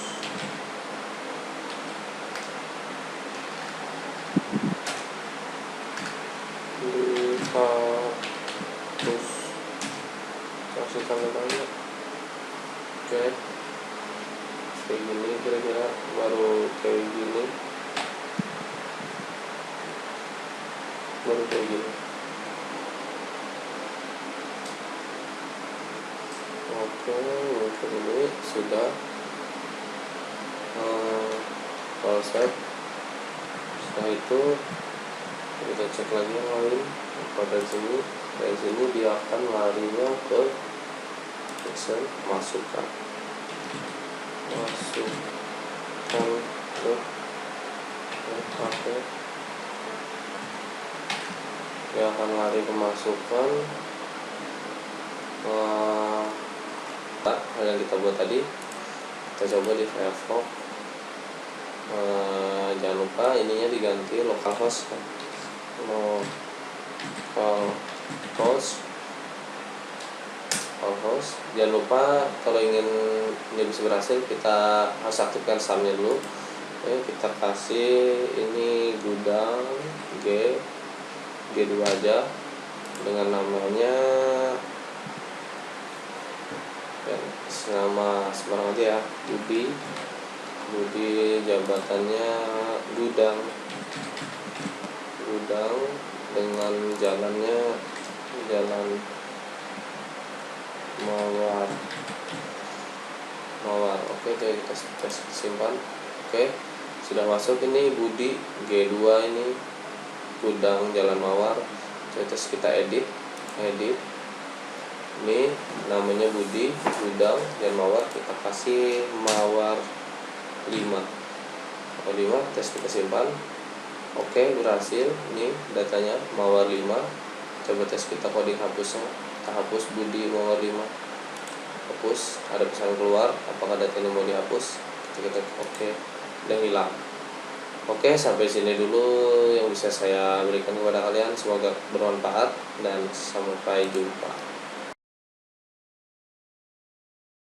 Kasih tanda tanya. Oke, kayak gini kira-kira, baru kayak gini. Oke, mungkin ini sudah save. Setelah itu kita cek lagi yang lain. Pada sini, dari sini dia akan larinya ke action, masukkan ke HP. Dia akan lari ke masukan hal yang kita buat tadi. Kita coba di Firefox. Jangan lupa ininya diganti localhost. Jangan lupa kalau ingin ini bisa berhasil, kita harus aktifkan SAM-nya dulu. Kita kasih ini gudang G2 aja dengan namanya nama sembarang aja ya, Budi, jabatannya gudang dengan jalannya jalan Mawar. Oke, kita simpan. Oke, sudah masuk ini Budi G2, ini gudang jalan Mawar. Terus kita edit. Ini namanya Budi gudang jalan Mawar, kita kasih Mawar 5. Tes kita simpan. Oke, berhasil. Ini datanya Mawar 5. Coba tes kita coding hapusnya. Kita hapus Budi Mawar 5. Hapus, ada pesan keluar apakah data ini mau dihapus. Kita oke, dan hilang. Oke, sampai sini dulu yang bisa saya berikan kepada kalian. Semoga bermanfaat dan sampai jumpa.